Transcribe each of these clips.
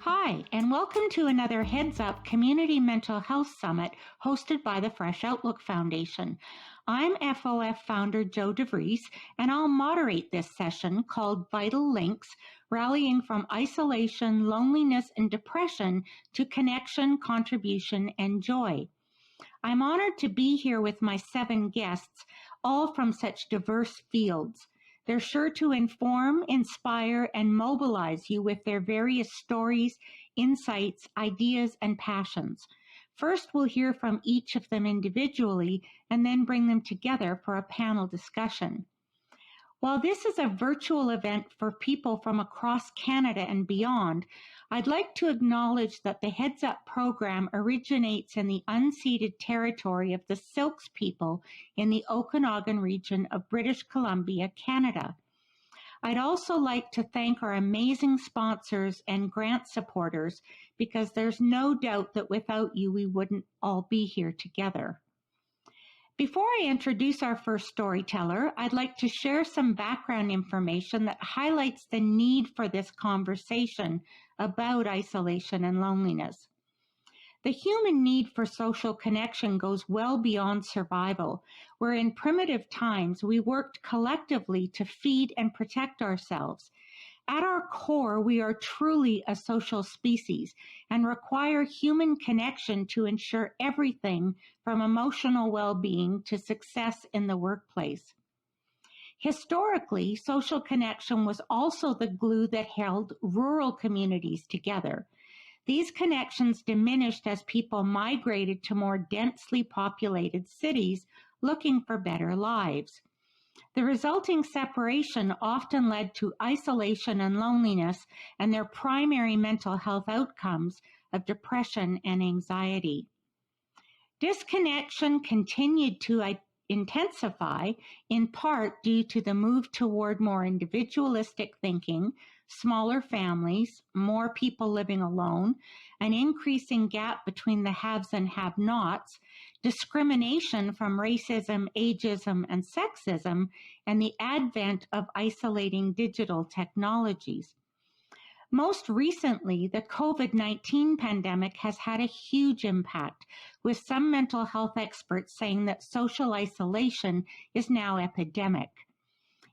Hi, and welcome to another Heads Up Community Mental Health Summit hosted by the Fresh Outlook Foundation. I'm FOF founder Joe DeVries, and I'll moderate this session called Vital Links, Rallying from Isolation, Loneliness, and Depression to Connection, Contribution, and Joy. I'm honored to be here with my 7 guests, all from such diverse fields. They're sure to inform, inspire, and mobilize you with their various stories, insights, ideas, and passions. First, we'll hear from each of them individually and then bring them together for a panel discussion. While this is a virtual event for people from across Canada and beyond, I'd like to acknowledge that the Heads Up program originates in the unceded territory of the Silks people in the Okanagan region of British Columbia, Canada. I'd also like to thank our amazing sponsors and grant supporters, because there's no doubt that without you, we wouldn't all be here together. Before I introduce our first storyteller, I'd like to share some background information that highlights the need for this conversation about isolation and loneliness. The human need for social connection goes well beyond survival, where in primitive times we worked collectively to feed and protect ourselves. At our core, we are truly a social species and require human connection to ensure everything from emotional well-being to success in the workplace. Historically, social connection was also the glue that held rural communities together. These connections diminished as people migrated to more densely populated cities looking for better lives. The resulting separation often led to isolation and loneliness and their primary mental health outcomes of depression and anxiety. Disconnection continued to intensify, in part due to the move toward more individualistic thinking, smaller families, more people living alone, an increasing gap between the haves and have-nots, discrimination from racism, ageism, and sexism, and the advent of isolating digital technologies. Most recently, the COVID-19 pandemic has had a huge impact, with some mental health experts saying that social isolation is now epidemic.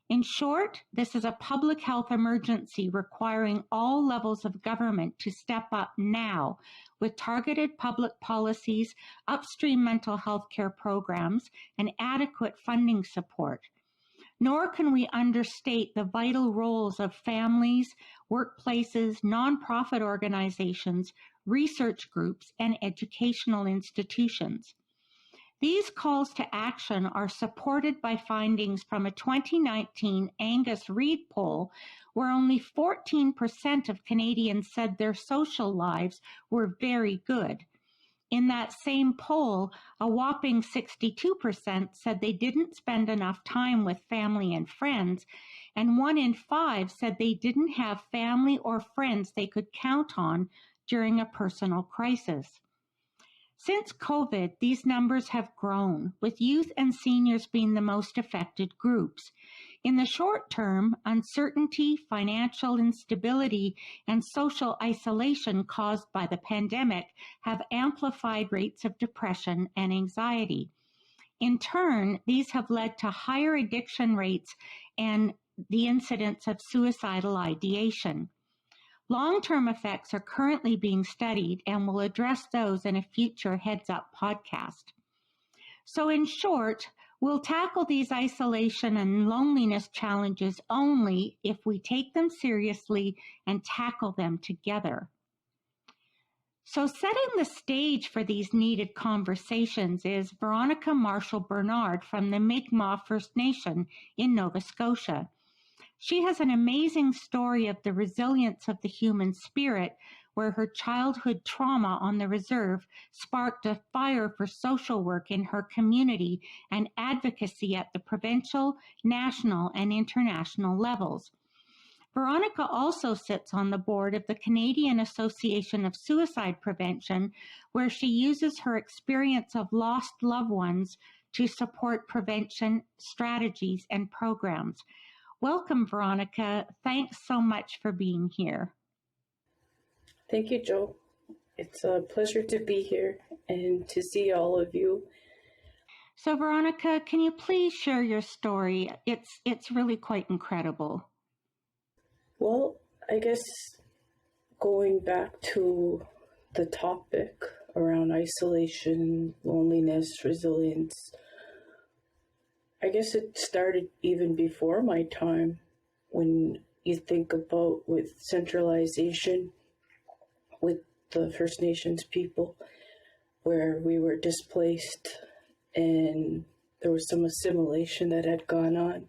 In short, this is a public health emergency requiring all levels of government to step up now with targeted public policies, upstream mental health care programs, and adequate funding support. Nor can we understate the vital roles of families, workplaces, nonprofit organizations, research groups, and educational institutions. These calls to action are supported by findings from a 2019 Angus Reid poll, where only 14% of Canadians said their social lives were very good. In that same poll, a whopping 62% said they didn't spend enough time with family and friends, and 1 in 5 said they didn't have family or friends they could count on during a personal crisis. Since COVID, these numbers have grown, with youth and seniors being the most affected groups. In the short term, uncertainty, financial instability, and social isolation caused by the pandemic have amplified rates of depression and anxiety. In turn, these have led to higher addiction rates and the incidence of suicidal ideation. Long-term effects are currently being studied, and we'll address those in a future Heads Up podcast. So in short, we'll tackle these isolation and loneliness challenges only if we take them seriously and tackle them together. So setting the stage for these needed conversations is Veronica Marshall-Bernard from the Mi'kmaq First Nation in Nova Scotia. She has an amazing story of the resilience of the human spirit, where her childhood trauma on the reserve sparked a fire for social work in her community and advocacy at the provincial, national, and international levels. Veronica also sits on the board of the Canadian Association of Suicide Prevention, where she uses her experience of lost loved ones to support prevention strategies and programs. Welcome, Veronica. Thanks so much for being here. Thank you, Joe. It's a pleasure to be here and to see all of you. So, Veronica, can you please share your story? It's really quite incredible. Well, I guess going back to the topic around isolation, loneliness, resilience, I guess it started even before my time when you think about with centralization with the First Nations people, where we were displaced and there was some assimilation that had gone on,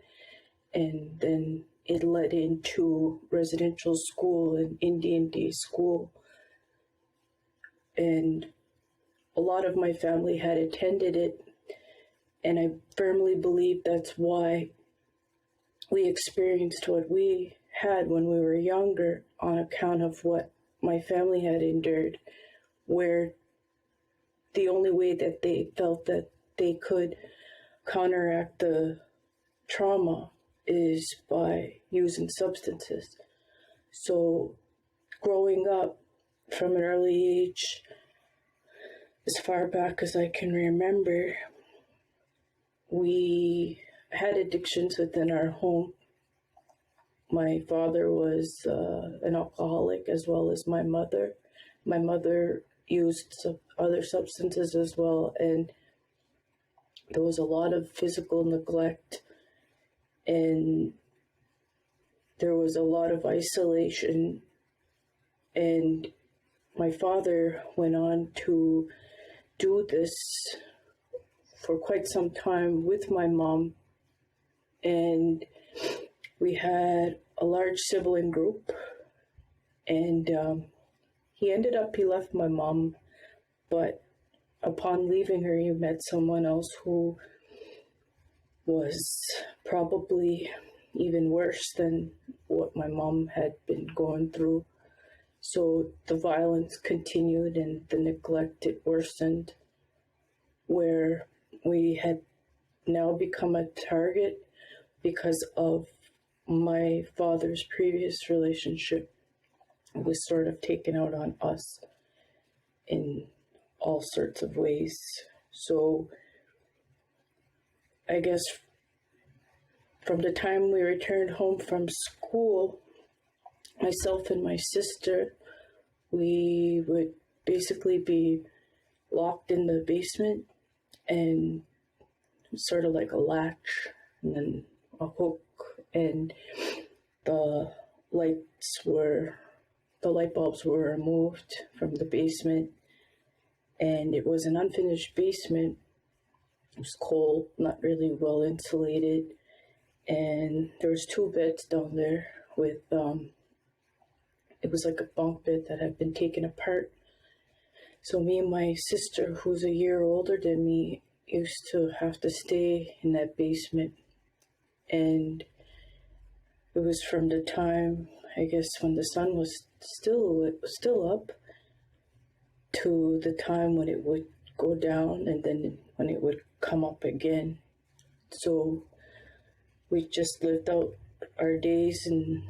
and then it led into residential school and Indian day school. And a lot of my family had attended it, and I firmly believe that's why we experienced what we had when we were younger, on account of what my family had endured, where the only way that they felt that they could counteract the trauma is by using substances. So growing up from an early age, as far back as I can remember, we had addictions within our home. My father was an alcoholic, as well as my mother. My mother used some other substances as well, and there was a lot of physical neglect, and there was a lot of isolation. And my father went on to do this for quite some time with my mom, and we had a large sibling group, and he left my mom, but upon leaving her, he met someone else who was probably even worse than what my mom had been going through. So the violence continued and the neglect, it worsened, where we had now become a target because of my father's previous relationship. It was sort of taken out on us in all sorts of ways. So I guess from the time we returned home from school, myself and my sister, we would basically be locked in the basement, and sort of like a latch and then a hook, and the light bulbs were removed from the basement, and it was an unfinished basement. It was cold, not really well insulated, and there was 2 beds down there with it was like a bunk bed that had been taken apart. So me and my sister, who's a year older than me, used to have to stay in that basement. And it was from the time, I guess, when the sun was still up, to the time when it would go down, and then when it would come up again. So we just lived out our days in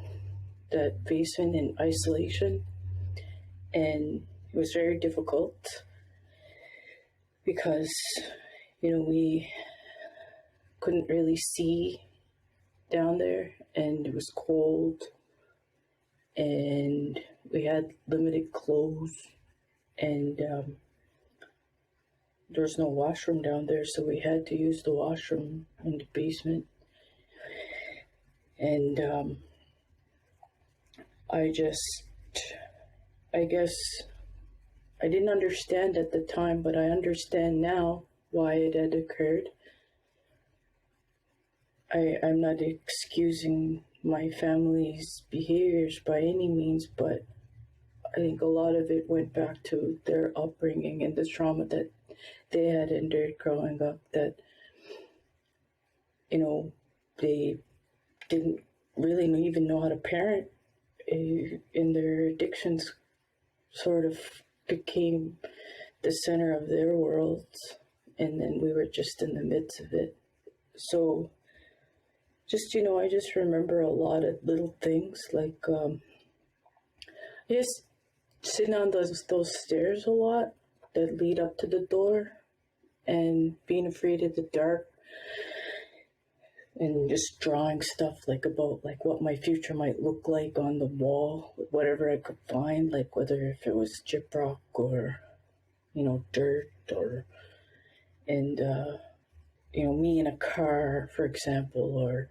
that basement in isolation, and it was very difficult because, we couldn't really see down there, and it was cold, and we had limited clothes, and there was no washroom down there, so we had to use the washroom in the basement. And I guess I didn't understand at the time, but I understand now why it had occurred. I'm not excusing my family's behaviors by any means, but I think a lot of it went back to their upbringing and the trauma that they had endured growing up, that, they didn't really even know how to parent, and their addictions sort of became the center of their worlds, and then we were just in the midst of it. So just, I just remember a lot of little things, like, yes, sitting on those stairs a lot that lead up to the door and being afraid of the dark and just drawing stuff like about like what my future might look like on the wall, whatever I could find, like whether if it was gyprock or, dirt or, and, me in a car, for example, or,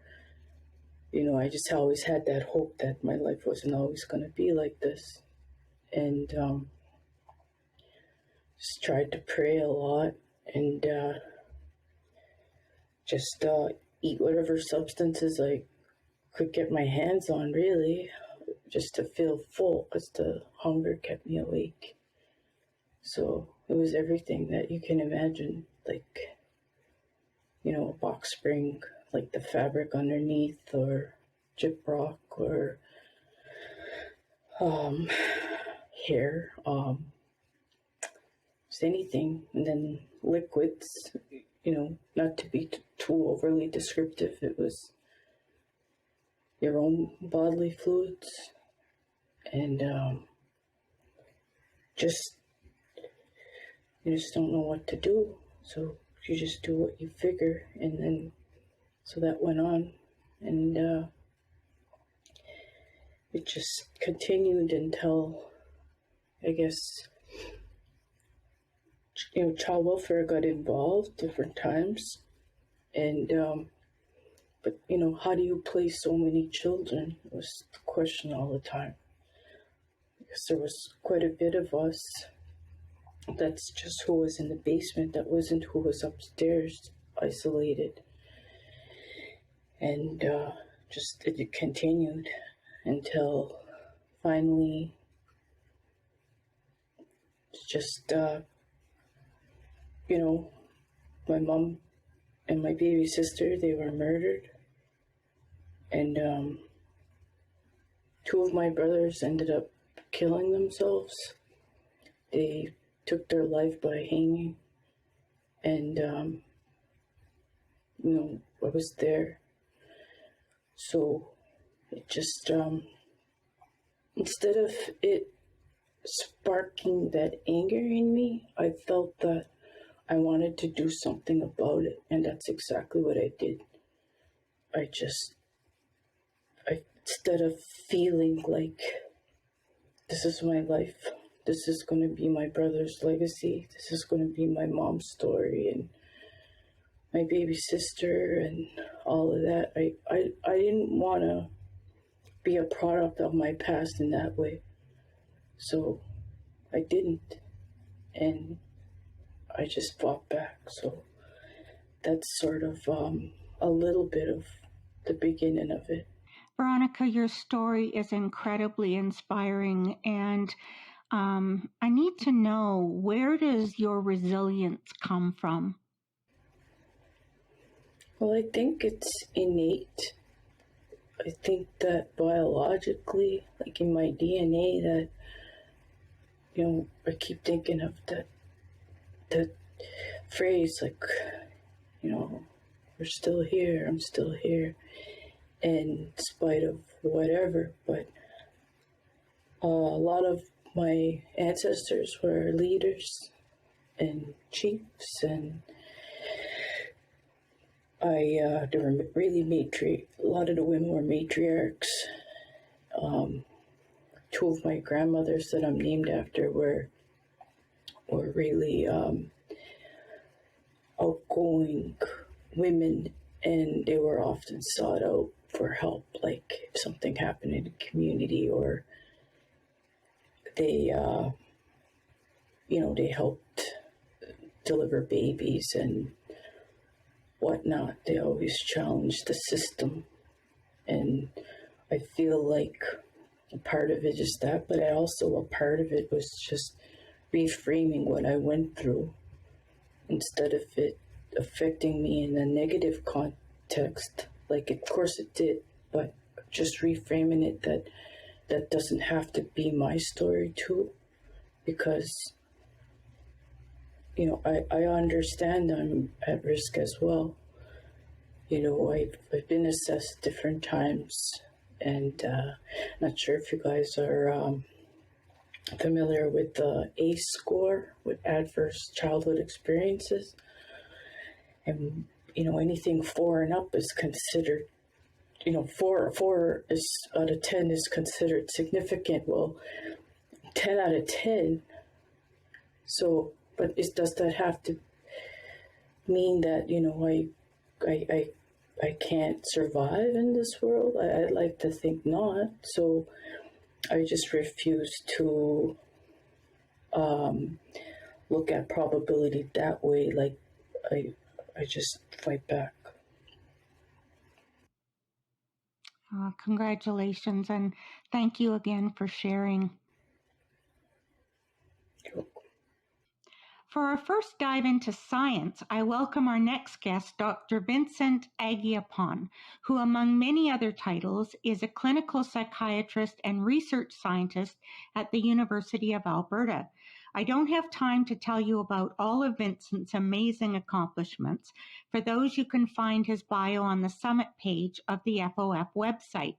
I just always had that hope that my life wasn't always going to be like this. And just tried to pray a lot and just eat whatever substances I could get my hands on, really, just to feel full, because the hunger kept me awake. So it was everything that you can imagine, like, a box spring, like the fabric underneath, or gyprock, or hair, just anything. And then liquids, not to be too overly descriptive, it was your own bodily fluids, and you just don't know what to do, so you just do what you figure. And then so that went on, and it just continued until, I guess, child welfare got involved different times. And but how do you place so many children was the question all the time, because there was quite a bit of us. That's just who was in the basement. That wasn't who was upstairs, isolated. And just it continued until finally, just my mom and my baby sister, they were murdered, and two of my brothers ended up killing themselves. They took their life by hanging, and I was there. So it just instead of it sparking that anger in me, I felt that I wanted to do something about it, and that's exactly what I did. I instead of feeling like this is my life, this is going to be my brother's legacy, this is going to be my mom's story and my baby sister and all of that, I didn't want to be a product of my past in that way. So I didn't, and I just fought back. So that's sort of a little bit of the beginning of it. Veronica, your story is incredibly inspiring, and I need to know, where does your resilience come from? Well, I think it's innate. I think that biologically, like in my DNA, that, I keep thinking of that phrase, like, we're still here, I'm still here, in spite of whatever. But a lot of my ancestors were leaders and chiefs, and they were really a lot of the women were matriarchs. Two of my grandmothers that I'm named after were really outgoing women, and they were often sought out for help, like if something happened in the community, or they they helped deliver babies and whatnot. They always challenged the system, and I feel like a part of it is that, but a part of it was just reframing what I went through, instead of it affecting me in a negative context. Like, of course it did, but just reframing it that doesn't have to be my story too, because I understand I'm at risk as well. I've been assessed different times, and not sure if you guys are familiar with the ACE score, with adverse childhood experiences. And, anything 4 and up is considered, 4 is out of 10 is considered significant. Well, 10 out of 10. So, but does that have to mean that, I can't survive in this world? I'd like to think not. So I just refuse to look at probability that way. Like I just fight back. Congratulations, and thank you again for sharing. For our first dive into science, I welcome our next guest, Dr. Vincent Aguiapon, who, among many other titles, is a clinical psychiatrist and research scientist at the University of Alberta. I don't have time to tell you about all of Vincent's amazing accomplishments. For those, you can find his bio on the summit page of the FOF website.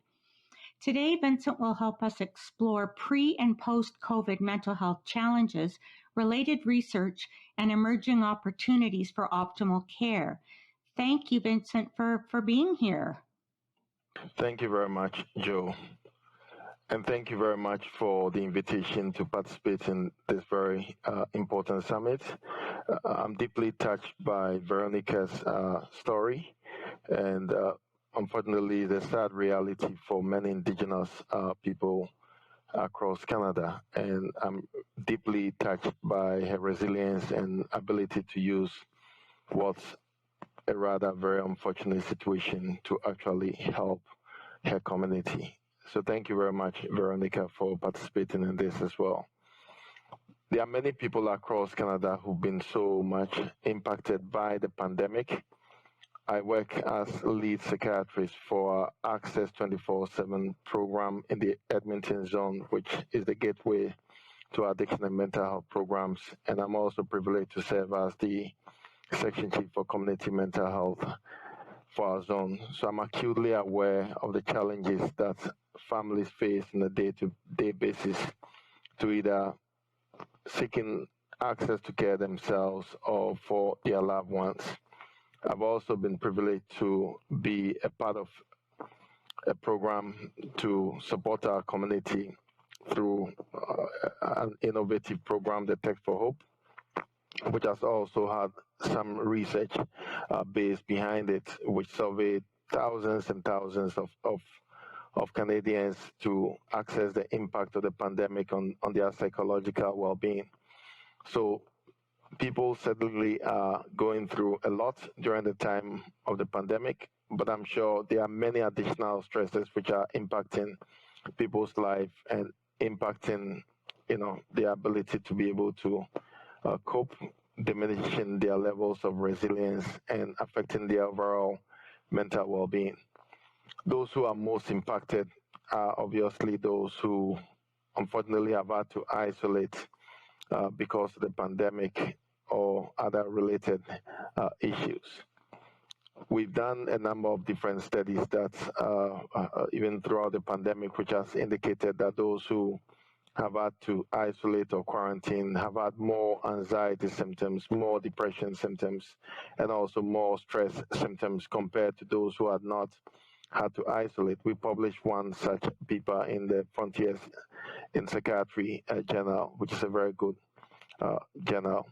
Today, Vincent will help us explore pre- and post-COVID mental health challenges, related research, and emerging opportunities for optimal care. Thank you, Vincent, for being here. Thank you very much, Joe. And thank you very much for the invitation to participate in this very important summit. I'm deeply touched by Veronica's story, and unfortunately, the sad reality for many Indigenous people across Canada. And I'm deeply touched by her resilience and ability to use what's a rather very unfortunate situation to actually help her community. So thank you very much, Veronica, for participating in this as well. There are many people across Canada who've been so much impacted by the pandemic. I work as lead psychiatrist for Access 24/7 program in the Edmonton zone, which is the gateway to addiction and mental health programs. And I'm also privileged to serve as the section chief for community mental health for our zone. So I'm acutely aware of the challenges that families face on a day-to-day basis to either seeking access to care themselves or for their loved ones. I've also been privileged to be a part of a program to support our community through an innovative program, the Text for Hope, which has also had some research base behind it, which surveyed thousands and thousands of Canadians to assess the impact of the pandemic on their psychological well-being. So people certainly are going through a lot during the time of the pandemic, but I'm sure there are many additional stresses which are impacting people's life and impacting, their ability to be able to cope, diminishing their levels of resilience and affecting their overall mental well-being. Those who are most impacted are obviously those who unfortunately have had to isolate because of the pandemic or other related issues. We've done a number of different studies that even throughout the pandemic, which has indicated that those who have had to isolate or quarantine have had more anxiety symptoms, more depression symptoms, and also more stress symptoms compared to those who had not had to isolate. We published one such paper in the Frontiers in Psychiatry journal, which is a very good journal.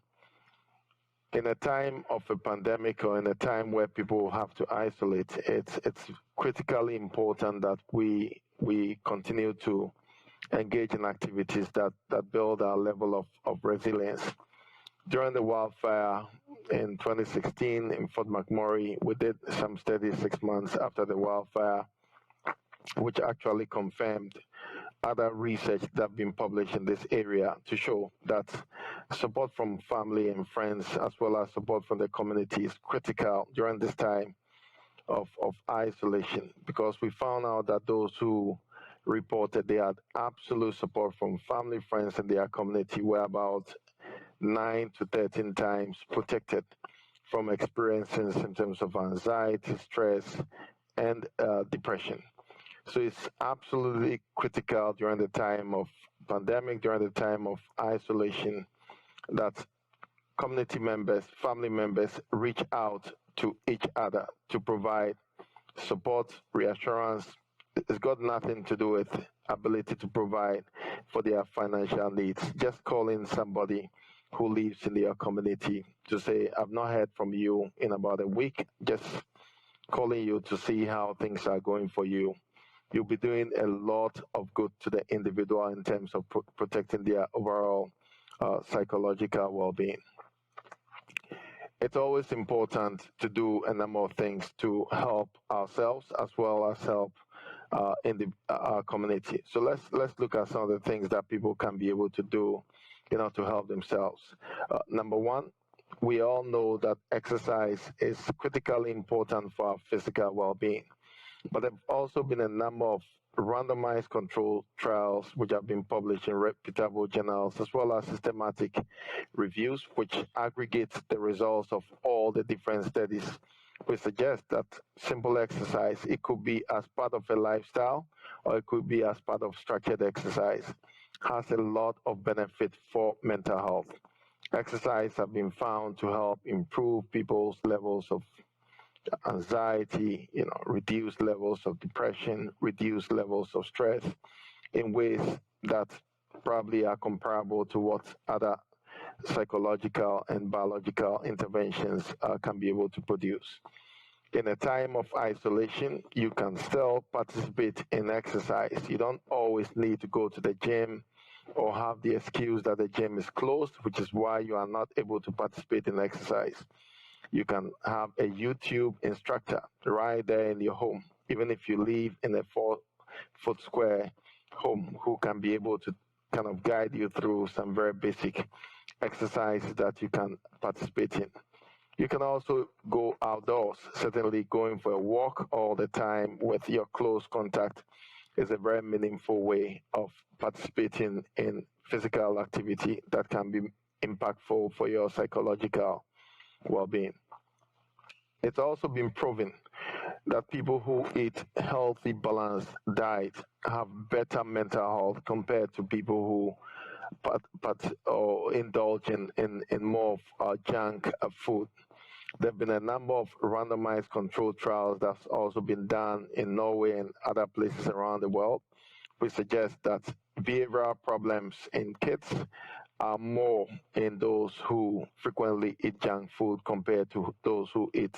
In a time of a pandemic or in a time where people have to isolate, it's critically important that we continue to engage in activities that build our level of resilience. During the wildfire in 2016 in Fort McMurray, we did some studies 6 months after the wildfire, which actually confirmed other research that have been published in this area to show that support from family and friends as well as support from the community is critical during this time of isolation, because we found out that those who reported they had absolute support from family, friends, and their community were about 9 to 13 times protected from experiencing symptoms of anxiety, stress, and depression. So it's absolutely critical during the time of pandemic, during the time of isolation, that community members, family members reach out to each other to provide support, reassurance. It's got nothing to do with ability to provide for their financial needs. Just calling somebody who lives in your community to say, I've not heard from you in about a week, just calling you to see how things are going for you. You'll be doing a lot of good to the individual in terms of protecting their overall psychological well-being. It's always important to do a number of things to help ourselves as well as help in our community. So let's look at some of the things that people can be able to do, to help themselves. Number one, we all know that exercise is critically important for our physical well-being. But there have also been a number of randomized controlled trials which have been published in reputable journals, as well as systematic reviews, which aggregates the results of all the different studies, which suggest that simple exercise, it could be as part of a lifestyle or it could be as part of structured exercise, has a lot of benefit for mental health. Exercise have been found to help improve people's levels of anxiety, reduce levels of depression, reduce levels of stress in ways that probably are comparable to what other psychological and biological interventions can be able to produce. In a time of isolation, you can still participate in exercise. You don't always need to go to the gym or have the excuse that the gym is closed, which is why you are not able to participate in exercise. You can have a YouTube instructor right there in your home, even if you live in a 4-foot square home, who can be able to kind of guide you through some very basic exercises that you can participate in. You can also go outdoors. Certainly going for a walk all the time with your close contact is a very meaningful way of participating in physical activity that can be impactful for your psychological well-being. It's also been proven that people who eat healthy, balanced diet have better mental health compared to people who indulge in more of junk food. There have been a number of randomized controlled trials that's also been done in Norway and other places around the world, which suggest that behavioral problems in kids are more in those who frequently eat junk food compared to those who eat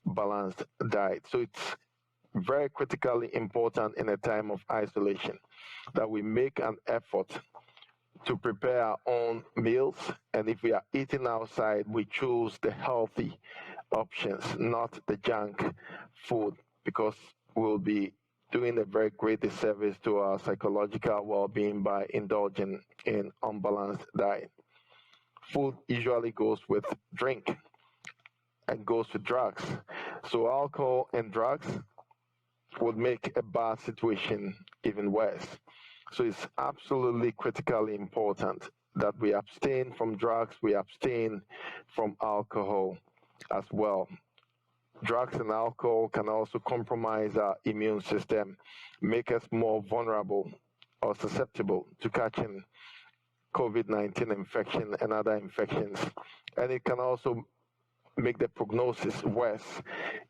balanced diet. So it's very critically important in a time of isolation that we make an effort to prepare our own meals, and if we are eating outside, we choose the healthy options, not the junk food, because we'll be doing a very great disservice to our psychological well-being by indulging in unbalanced diet. Food usually goes with drink and goes with drugs. So alcohol and drugs would make a bad situation even worse. So it's absolutely critically important that we abstain from drugs, we abstain from alcohol as well. Drugs and alcohol can also compromise our immune system, make us more vulnerable or susceptible to catching COVID-19 infection and other infections. And it can also make the prognosis worse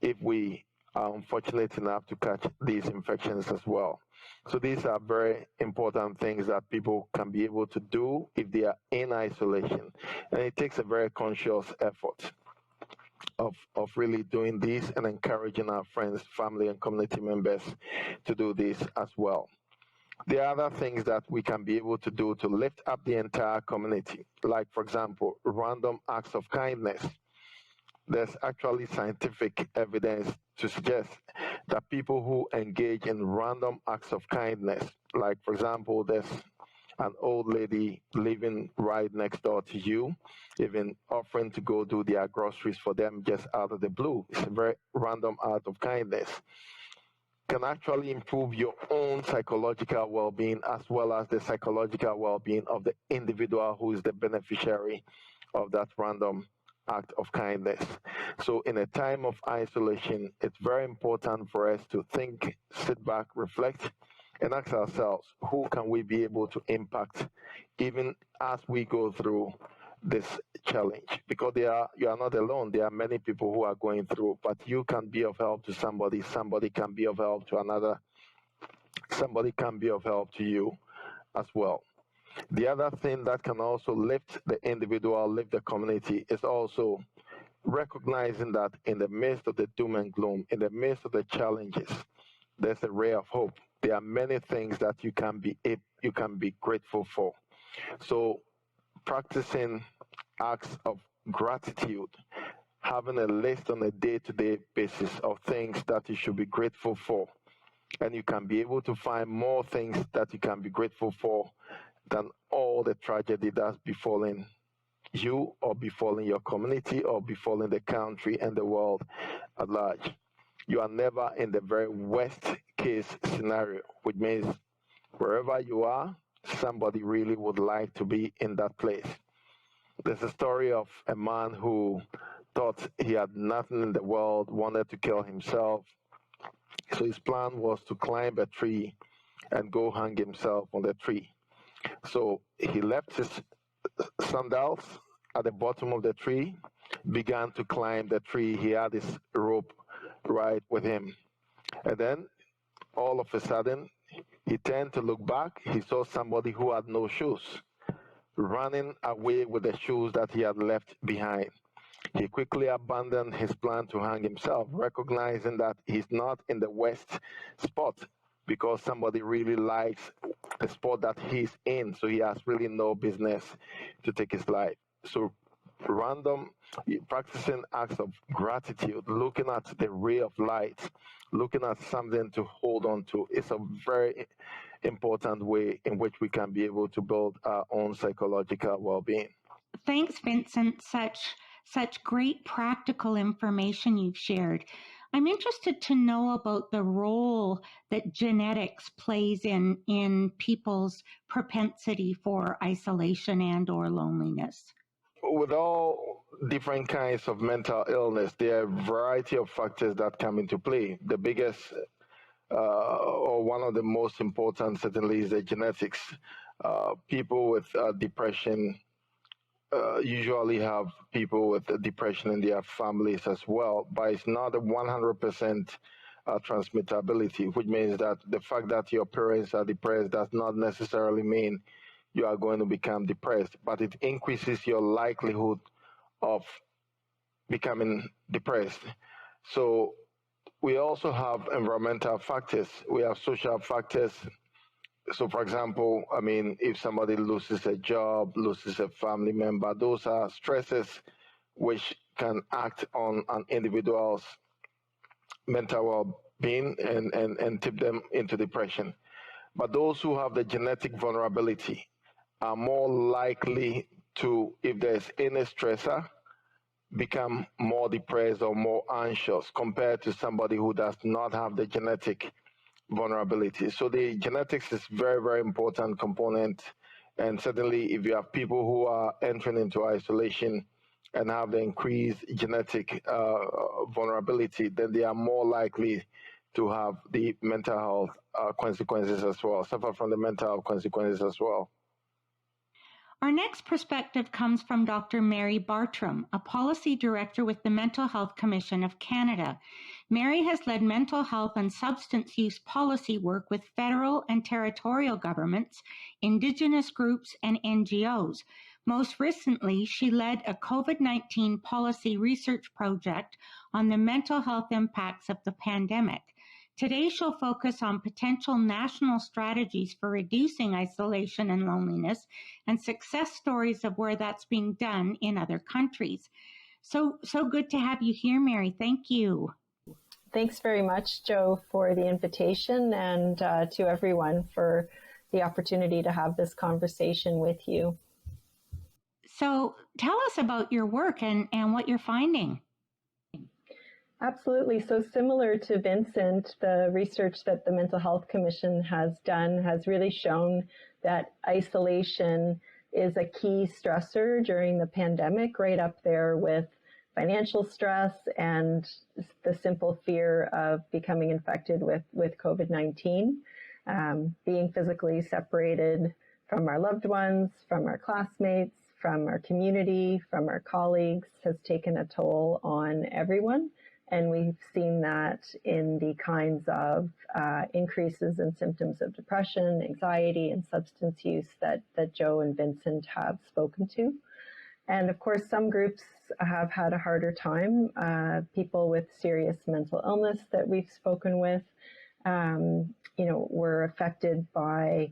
if we are unfortunate enough to catch these infections as well. So these are very important things that people can be able to do if they are in isolation. And it takes a very conscious effort of really doing this and encouraging our friends, family, and community members to do this as well. There are other things that we can be able to do to lift up the entire community, like, for example, random acts of kindness. There's actually scientific evidence to suggest that people who engage in random acts of kindness, like, for example, there's an old lady living right next door to you, even offering to go do their groceries for them just out of the blue. It's a very random act of kindness. Can actually improve your own psychological well-being as well as the psychological well-being of the individual who is the beneficiary of that random act of kindness. So in a time of isolation, it's very important for us to think, sit back, reflect, and ask ourselves, who can we be able to impact even as we go through this challenge? Because you are not alone. There are many people who are going through, but you can be of help to somebody. Somebody can be of help to another. Somebody can be of help to you as well. The other thing that can also lift the individual, lift the community, is also recognizing that in the midst of the doom and gloom, in the midst of the challenges, there's a ray of hope. There are many things that you can be grateful for. So practicing acts of gratitude, having a list on a day-to-day basis of things that you should be grateful for, and you can be able to find more things that you can be grateful for than all the tragedy that's befallen you or befalling your community or befalling the country and the world at large. You are never in the very worst case scenario, which means wherever you are, somebody really would like to be in that place. There's a story of a man who thought he had nothing in the world, wanted to kill himself. So his plan was to climb a tree and go hang himself on the tree. So he left his sandals at the bottom of the tree, began to climb the tree. He had his rope right with him. And then all of a sudden, he turned to look back. He saw somebody who had no shoes running away with the shoes that he had left behind. He quickly abandoned his plan to hang himself, recognizing that he's not in the worst spot because somebody really likes the spot that he's in, so he has really no business to take his life. So practicing acts of gratitude, looking at the ray of light, looking at something to hold on to, is a very important way in which we can be able to build our own psychological well-being. Thanks, Vincent. Such great practical information you've shared. I'm interested to know about the role that genetics plays in people's propensity for isolation and or loneliness. With all different kinds of mental illness, there are a variety of factors that come into play. The biggest or one of the most important certainly is the genetics. People with depression usually have people with depression in their families as well, but it's not a 100% transmittability, which means that the fact that your parents are depressed does not necessarily mean you are going to become depressed, but it increases your likelihood of becoming depressed. So we also have environmental factors. We have social factors. So, for example, if somebody loses a job, loses a family member, those are stresses which can act on an individual's mental well-being and tip them into depression. But those who have the genetic vulnerability are more likely to, if there's any stressor, become more depressed or more anxious compared to somebody who does not have the genetic vulnerability. So the genetics is very, very important component. And certainly if you have people who are entering into isolation and have the increased genetic vulnerability, then they are more likely to have the mental health consequences as well, suffer from the mental health consequences as well. Our next perspective comes from Dr. Mary Bartram, a policy director with the Mental Health Commission of Canada. Mary has led mental health and substance use policy work with federal and territorial governments, Indigenous groups, and NGOs. Most recently, she led a COVID-19 policy research project on the mental health impacts of the pandemic. Today, she'll focus on potential national strategies for reducing isolation and loneliness and success stories of where that's being done in other countries. So good to have you here, Mary. Thank you. Thanks very much, Joe, for the invitation, and to everyone for the opportunity to have this conversation with you. So tell us about your work and what you're finding. Absolutely. So similar to Vincent, the research that the Mental Health Commission has done has really shown that isolation is a key stressor during the pandemic, right up there with financial stress and the simple fear of becoming infected with COVID-19. Being physically separated from our loved ones, from our classmates, from our community, from our colleagues has taken a toll on everyone. And we've seen that in the kinds of increases in symptoms of depression, anxiety, and substance use that Joe and Vincent have spoken to. And of course, some groups have had a harder time. People with serious mental illness that we've spoken with, were affected by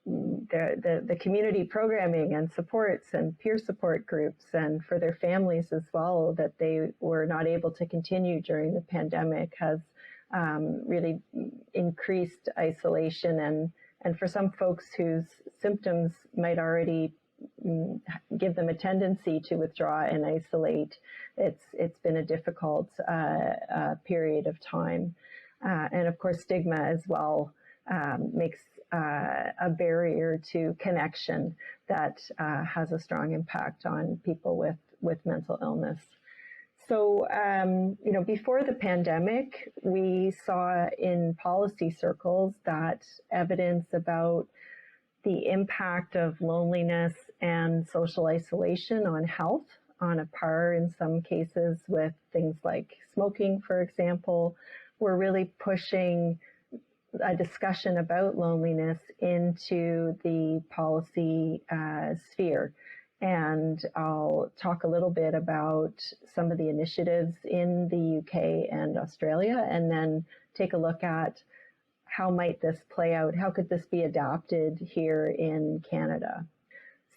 the community programming and supports and peer support groups, and for their families as well, that they were not able to continue during the pandemic has really increased isolation. And for some folks whose symptoms might already give them a tendency to withdraw and isolate, it's been a difficult period of time. And of course, stigma as well makes a barrier to connection that has a strong impact on people with mental illness. So, before the pandemic, we saw in policy circles that evidence about the impact of loneliness and social isolation on health, on a par in some cases with things like smoking, for example, were really pushing a discussion about loneliness into the policy sphere. And I'll talk a little bit about some of the initiatives in the UK and Australia, and then take a look at how might this play out? How could this be adapted here in Canada?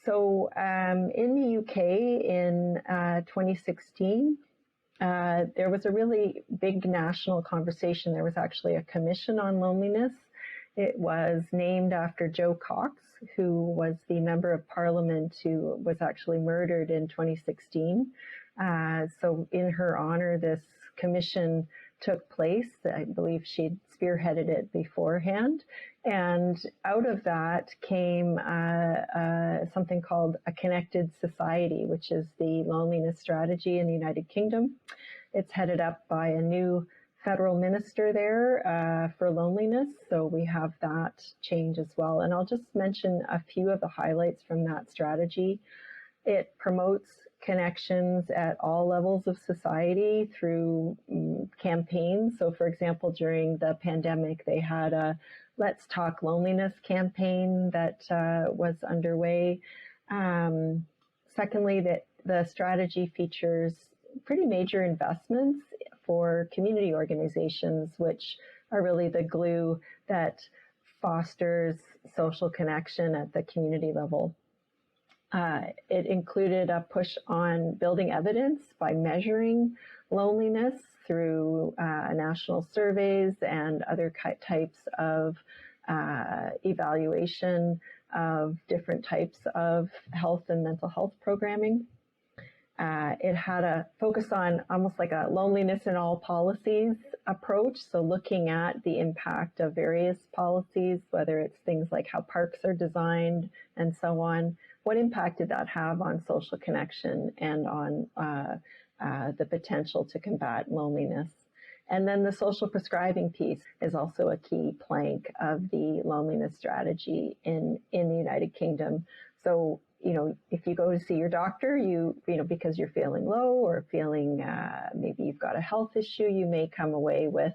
So in the UK in 2016, there was a really big national conversation. There was actually a commission on loneliness. It was named after Jo Cox, who was the member of parliament who was actually murdered in 2016. So in her honor, this commission took place. I believe she'd spearheaded it beforehand. And out of that came something called a connected society, which is the loneliness strategy in the United Kingdom. It's headed up by a new federal minister there for loneliness. So we have that change as well. And I'll just mention a few of the highlights from that strategy. It promotes connections at all levels of society through campaigns. So for example, during the pandemic, they had a Let's Talk Loneliness campaign that was underway. Secondly, that the strategy features pretty major investments for community organizations, which are really the glue that fosters social connection at the community level. It included a push on building evidence by measuring loneliness through national surveys and other types of evaluation of different types of health and mental health programming. It had a focus on almost like a loneliness in all policies approach. So looking at the impact of various policies, whether it's things like how parks are designed and so on, what impact did that have on social connection and on the potential to combat loneliness? And then the social prescribing piece is also a key plank of the loneliness strategy in the United Kingdom. So, if you go to see your doctor, because you're feeling low or feeling maybe you've got a health issue, you may come away with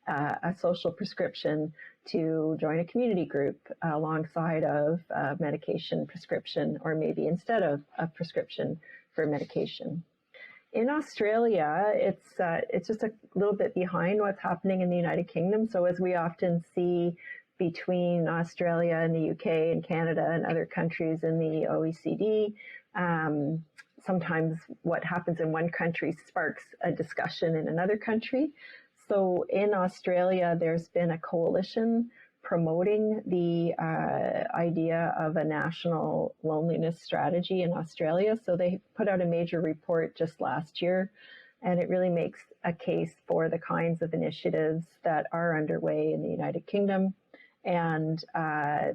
a social prescription to join a community group alongside of medication prescription, or maybe instead of a prescription for medication. In Australia, it's just a little bit behind what's happening in the United Kingdom. So as we often see between Australia and the UK and Canada and other countries in the OECD, sometimes what happens in one country sparks a discussion in another country. So in Australia, there's been a coalition promoting the idea of a national loneliness strategy in Australia. So they put out a major report just last year, and it really makes a case for the kinds of initiatives that are underway in the United Kingdom. And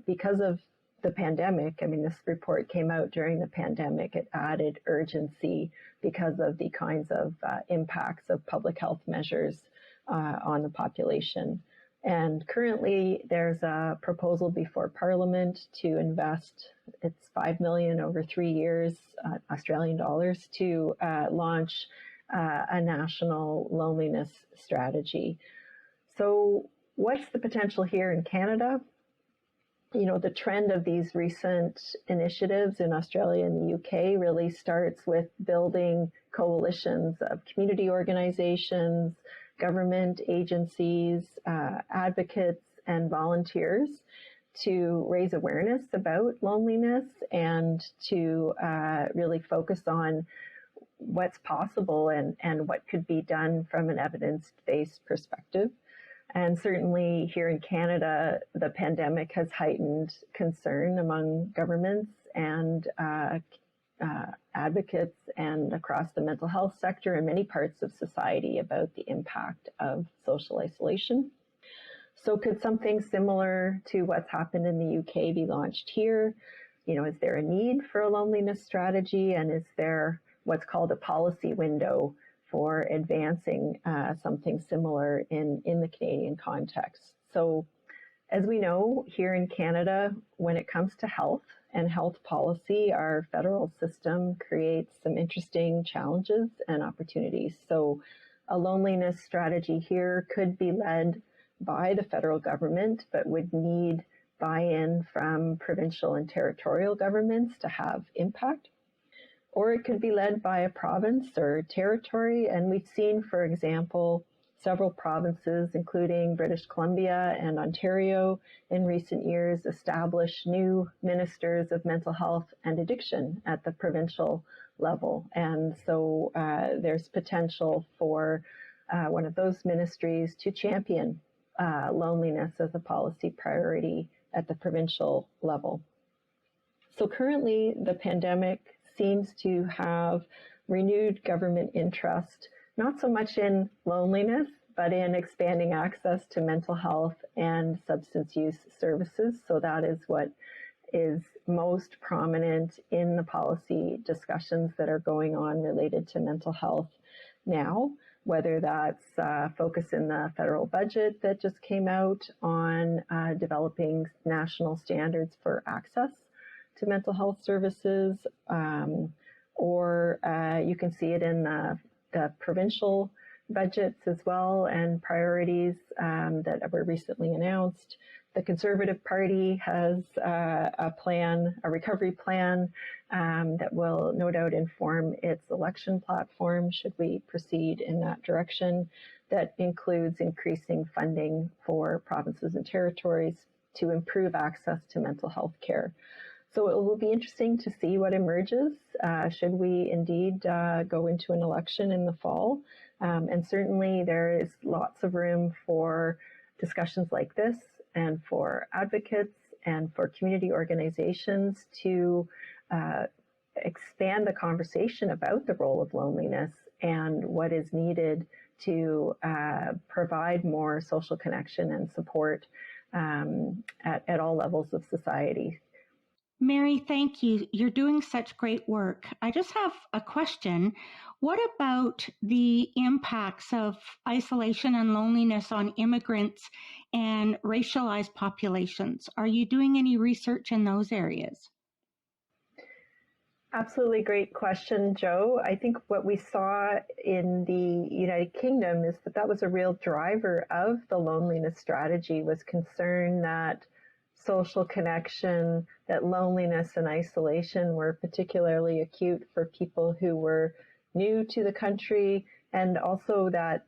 because of the pandemic, this report came out during the pandemic, it added urgency because of the kinds of impacts of public health measures on the population. And currently, there's a proposal before Parliament to invest, it's 5 million over 3 years, Australian dollars, to launch a national loneliness strategy. So what's the potential here in Canada? You know, the trend of these recent initiatives in Australia and the UK really starts with building coalitions of community organizations, government agencies, advocates, and volunteers to raise awareness about loneliness and to really focus on what's possible and what could be done from an evidence-based perspective. And certainly here in Canada, the pandemic has heightened concern among governments and advocates and across the mental health sector and many parts of society about the impact of social isolation. So could something similar to what's happened in the UK be launched here? You know, is there a need for a loneliness strategy, and is there what's called a policy window for advancing something similar in the Canadian context? So as we know, here in Canada, when it comes to health and health policy, our federal system creates some interesting challenges and opportunities. So a loneliness strategy here could be led by the federal government, but would need buy-in from provincial and territorial governments to have impact. Or it could be led by a province or territory. And we've seen, for example, several provinces, including British Columbia and Ontario, in recent years establish new ministers of mental health and addiction at the provincial level. And so there's potential for one of those ministries to champion loneliness as a policy priority at the provincial level. So currently, the pandemic seems to have renewed government interest, not so much in loneliness, but in expanding access to mental health and substance use services. So that is what is most prominent in the policy discussions that are going on related to mental health now, whether that's focus in the federal budget that just came out on developing national standards for access to mental health services, or you can see it in the provincial budgets as well and priorities that were recently announced. The Conservative Party has a plan, a recovery plan that will no doubt inform its election platform should we proceed in that direction. That includes increasing funding for provinces and territories to improve access to mental health care. So it will be interesting to see what emerges should we indeed go into an election in the fall. And certainly there is lots of room for discussions like this and for advocates and for community organizations to expand the conversation about the role of loneliness and what is needed to provide more social connection and support at all levels of society. Mary, thank you. You're doing such great work. I just have a question. What about the impacts of isolation and loneliness on immigrants and racialized populations? Are you doing any research in those areas? Absolutely great question, Joe. I think what we saw in the United Kingdom is that was a real driver of the loneliness strategy, was concern that social connection, that loneliness and isolation were particularly acute for people who were new to the country, and also that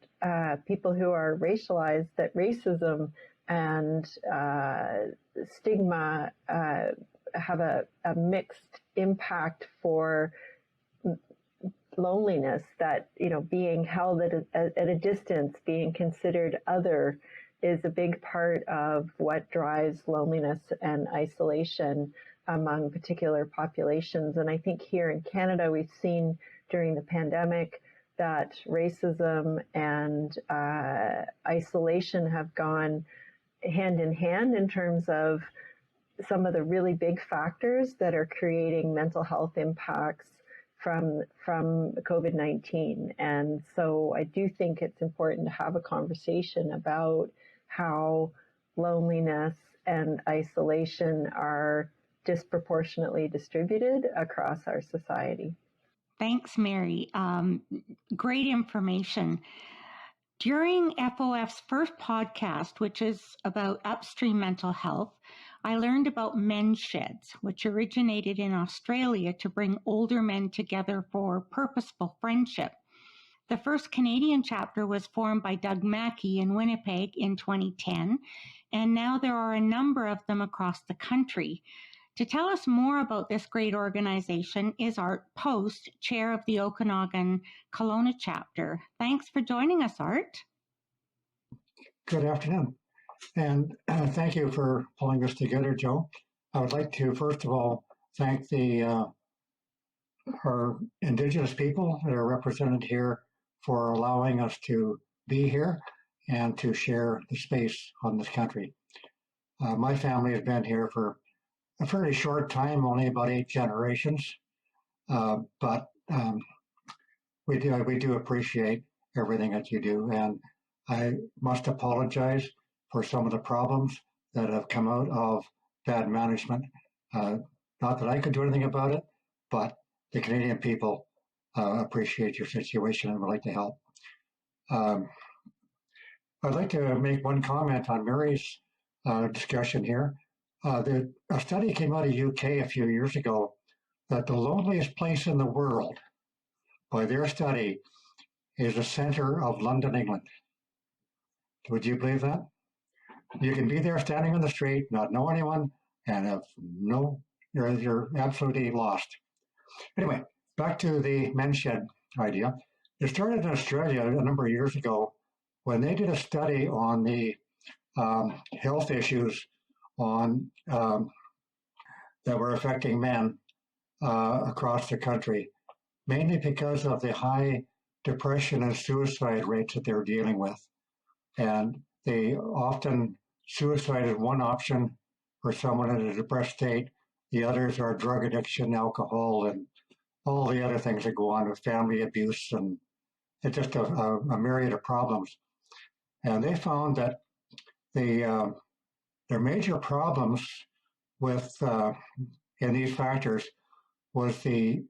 people who are racialized, that racism and stigma have a mixed impact for loneliness, that, you know, being held at a distance, being considered other, is a big part of what drives loneliness and isolation among particular populations. And I think here in Canada, we've seen during the pandemic that racism and isolation have gone hand in hand in terms of some of the really big factors that are creating mental health impacts from COVID-19. And so I do think it's important to have a conversation about how loneliness and isolation are disproportionately distributed across our society. Thanks, Mary. Great information. During FOF's first podcast, which is about upstream mental health, I learned about men's sheds, which originated in Australia to bring older men together for purposeful friendship. The first Canadian chapter was formed by Doug Mackey in Winnipeg in 2010, and now there are a number of them across the country. To tell us more about this great organization is Art Post, chair of the Okanagan Kelowna chapter. Thanks for joining us, Art. Good afternoon, and thank you for pulling this together, Joe. I would like to, first of all, thank our Indigenous people that are represented here for allowing us to be here and to share the space on this country. My family has been here for a fairly short time, only about 8 generations, but we do appreciate everything that you do, and I must apologize for some of the problems that have come out of bad management. Not that I could do anything about it, but the Canadian people appreciate your situation and would like to help. I'd like to make one comment on Mary's discussion here. A study came out of UK a few years ago that the loneliest place in the world, by their study, is the center of London, England. Would you believe that? You can be there standing on the street, not know anyone, and you're absolutely lost. Anyway, back to the men's shed idea. It started in Australia a number of years ago when they did a study on the health issues that were affecting men across the country, mainly because of the high depression and suicide rates that they were dealing with. And they often suicide is one option for someone in a depressed state. The others are drug addiction, alcohol, and all the other things that go on with family abuse, and it's just a myriad of problems. And they found that their major problems with in these factors was the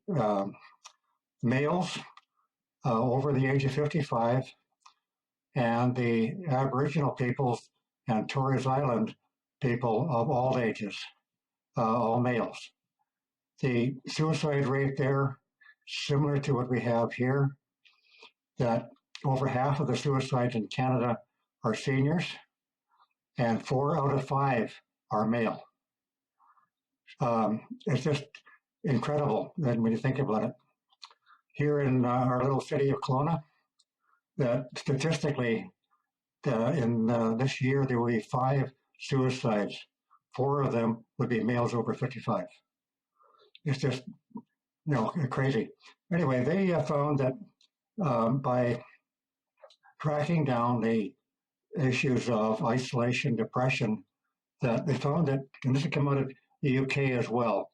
males over the age of 55 and the Aboriginal peoples and Torres Island people of all ages, all males. The suicide rate there, similar to what we have here, that over half of the suicides in Canada are seniors, and 4 out of 5 are male. It's just incredible when you think about it. Here in our little city of Kelowna, that statistically, in this year, there will be 5 suicides. 4 of them would be males over 55. It's just, crazy. Anyway, they found that by tracking down the issues of isolation, depression, that they found that, and this has come out of the UK as well,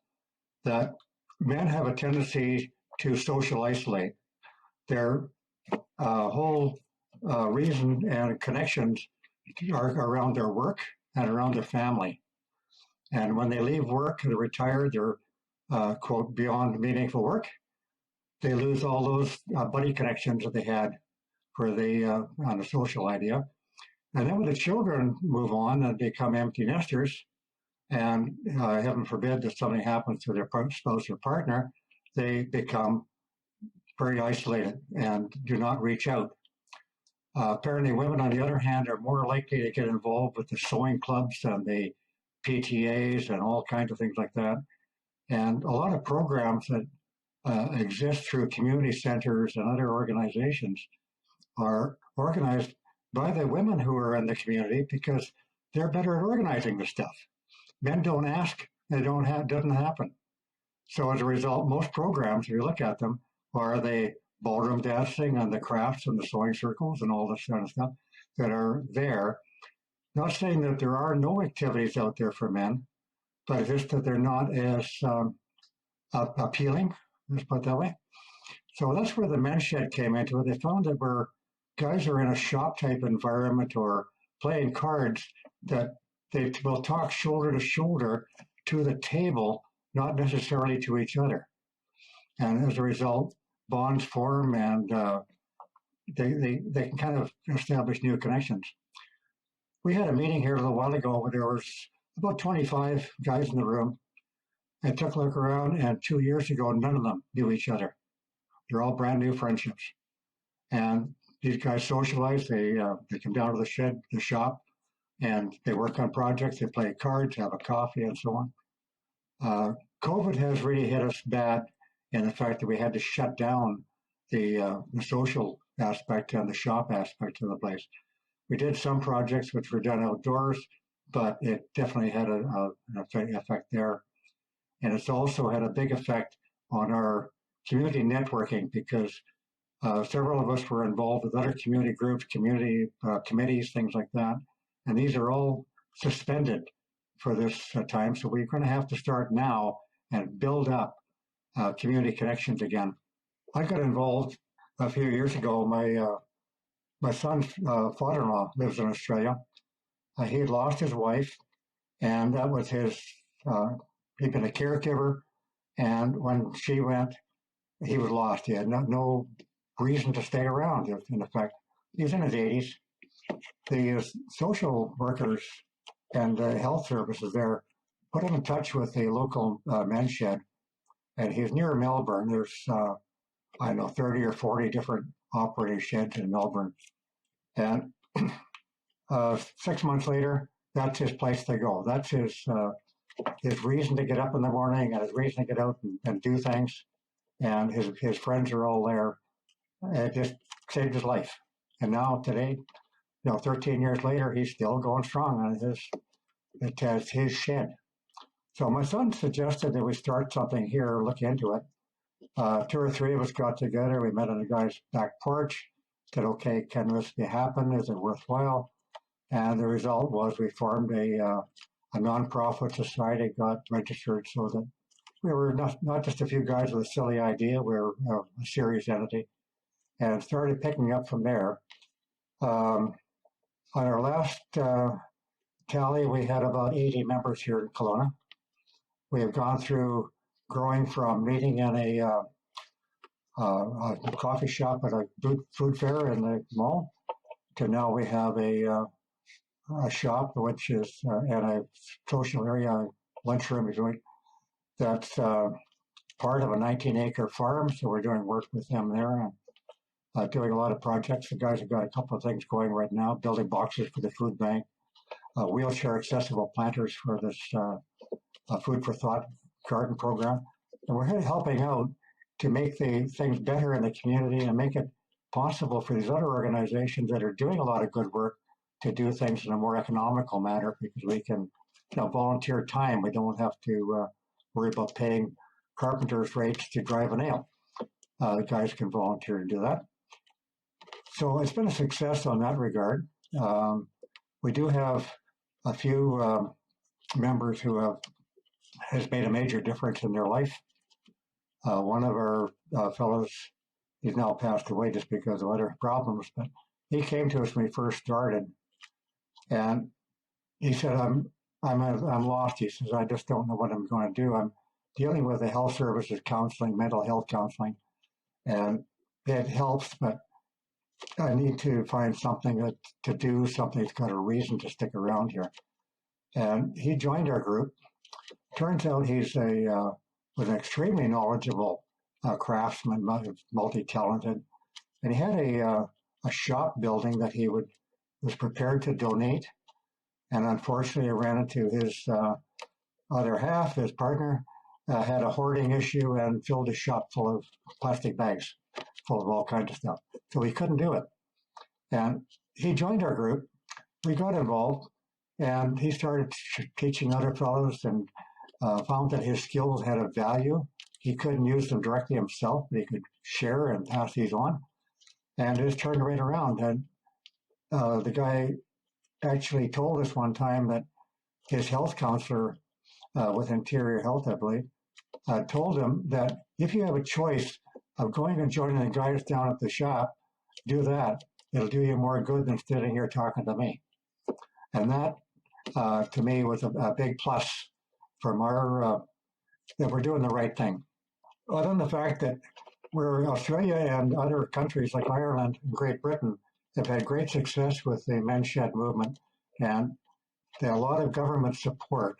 that men have a tendency to social isolate. Their whole reason and connections are around their work and around their family. And when they leave work and retire, they're, quote, beyond meaningful work. They lose all those buddy connections that they had for on the social idea. And then when the children move on and become empty nesters, and heaven forbid that something happens to their spouse or partner, they become very isolated and do not reach out. Apparently, women, on the other hand, are more likely to get involved with the sewing clubs and the PTAs and all kinds of things like that. And a lot of programs that exist through community centers and other organizations are organized by the women who are in the community because they're better at organizing the stuff. Men don't ask, it doesn't happen. So as a result, most programs, if you look at them, are the ballroom dancing and the crafts and the sewing circles and all this kind of stuff that are there. Not saying that there are no activities out there for men, but it's just that they're not as appealing, let's put it that way. So that's where the men's shed came into it. They found that where guys are in a shop type environment or playing cards that they will talk shoulder to shoulder to the table, not necessarily to each other. And as a result, bonds form, and they can kind of establish new connections. We had a meeting here a little while ago where there was about 25 guys in the room. I took a look around, and 2 years ago, none of them knew each other. They're all brand new friendships. And these guys socialize. They come down to the shop, and they work on projects. They play cards, have a coffee, and so on. COVID has really hit us bad in the fact that we had to shut down the social aspect and the shop aspect of the place. We did some projects which were done outdoors, but it definitely had an effect there. And it's also had a big effect on our community networking, because several of us were involved with other community groups, community committees, things like that. And these are all suspended for this time. So we're going to have to start now and build up community connections again. I got involved a few years ago. My son's father-in-law lives in Australia. He had lost his wife, and that was his, he'd been a caregiver. And when she went, he was lost. He had no reason to stay around, in effect. He was in his 80s. The social workers and the health services there put him in touch with a local men's shed. And he's near Melbourne. There's, 30 or 40 different operating sheds in Melbourne. And 6 months later, that's his place to go. That's his reason to get up in the morning, and his reason to get out and do things. And his friends are all there. It just saved his life. And now today, 13 years later, he's still going strong on his shed. So my son suggested that we start something here, look into it. 2 or 3 of us got together. We met on the guy's back porch. Said, okay, can this happen? Is it worthwhile? And the result was we formed a nonprofit society, got registered, so that we were not just a few guys with a silly idea. We were a serious entity, and started picking up from there. On our last tally, we had about 80 members here in Kelowna. We have gone through growing from meeting in a coffee shop at a food fair in the mall to now we have a shop, which is and a social area, lunchroom that's part of a 19-acre farm. So we're doing work with them there, and doing a lot of projects. The guys have got a couple of things going right now, building boxes for the food bank, wheelchair accessible planters for this Food for Thought garden program. And we're helping out to make the things better in the community and make it possible for these other organizations that are doing a lot of good work to do things in a more economical manner, because we can volunteer time. We don't have to worry about paying carpenters' rates to drive a nail. The guys can volunteer to do that. So it's been a success on that regard. We do have a few members who has made a major difference in their life. One of our fellows, he's now passed away just because of other problems, but he came to us when we first started, and he said, I'm lost. He says, I just don't know what I'm going to do. I'm dealing with the health services counseling, mental health counseling, and it helps, but I need to find something to do, something that's got a reason to stick around here. And he joined our group. Turns out he's was an extremely knowledgeable craftsman, multi-talented, and he had a shop building that he was prepared to donate. And unfortunately, I ran into his other half, his partner, had a hoarding issue and filled his shop full of plastic bags, full of all kinds of stuff. So he couldn't do it. And he joined our group. We got involved, and he started teaching other fellows, and found that his skills had a value. He couldn't use them directly himself, but he could share and pass these on. And it just turned right around. And the guy actually told us one time that his health counselor with Interior Health, I believe, told him that if you have a choice of going and joining the guys down at the shop, do that. It'll do you more good than sitting here talking to me. And that, to me, was a big plus from our that we're doing the right thing. Other than the fact that Australia and other countries like Ireland and Great Britain have had great success with the Men's Shed movement, and there are a lot of government support.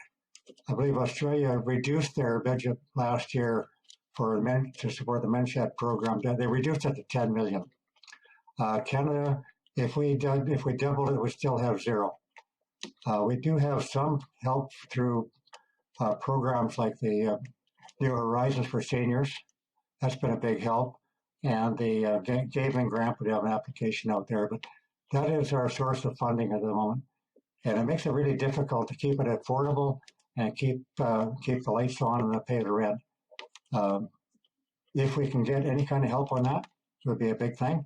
I believe Australia reduced their budget last year for men to support the Men's Shed program. They reduced it to 10 million. Canada, if we doubled it, we still have zero. We do have some help through programs like the New Horizons for Seniors. That's been a big help. And the Gavin Grant, we have an application out there, but that is our source of funding at the moment. And it makes it really difficult to keep it affordable and keep the lights on and pay the rent. If we can get any kind of help on that, it would be a big thing.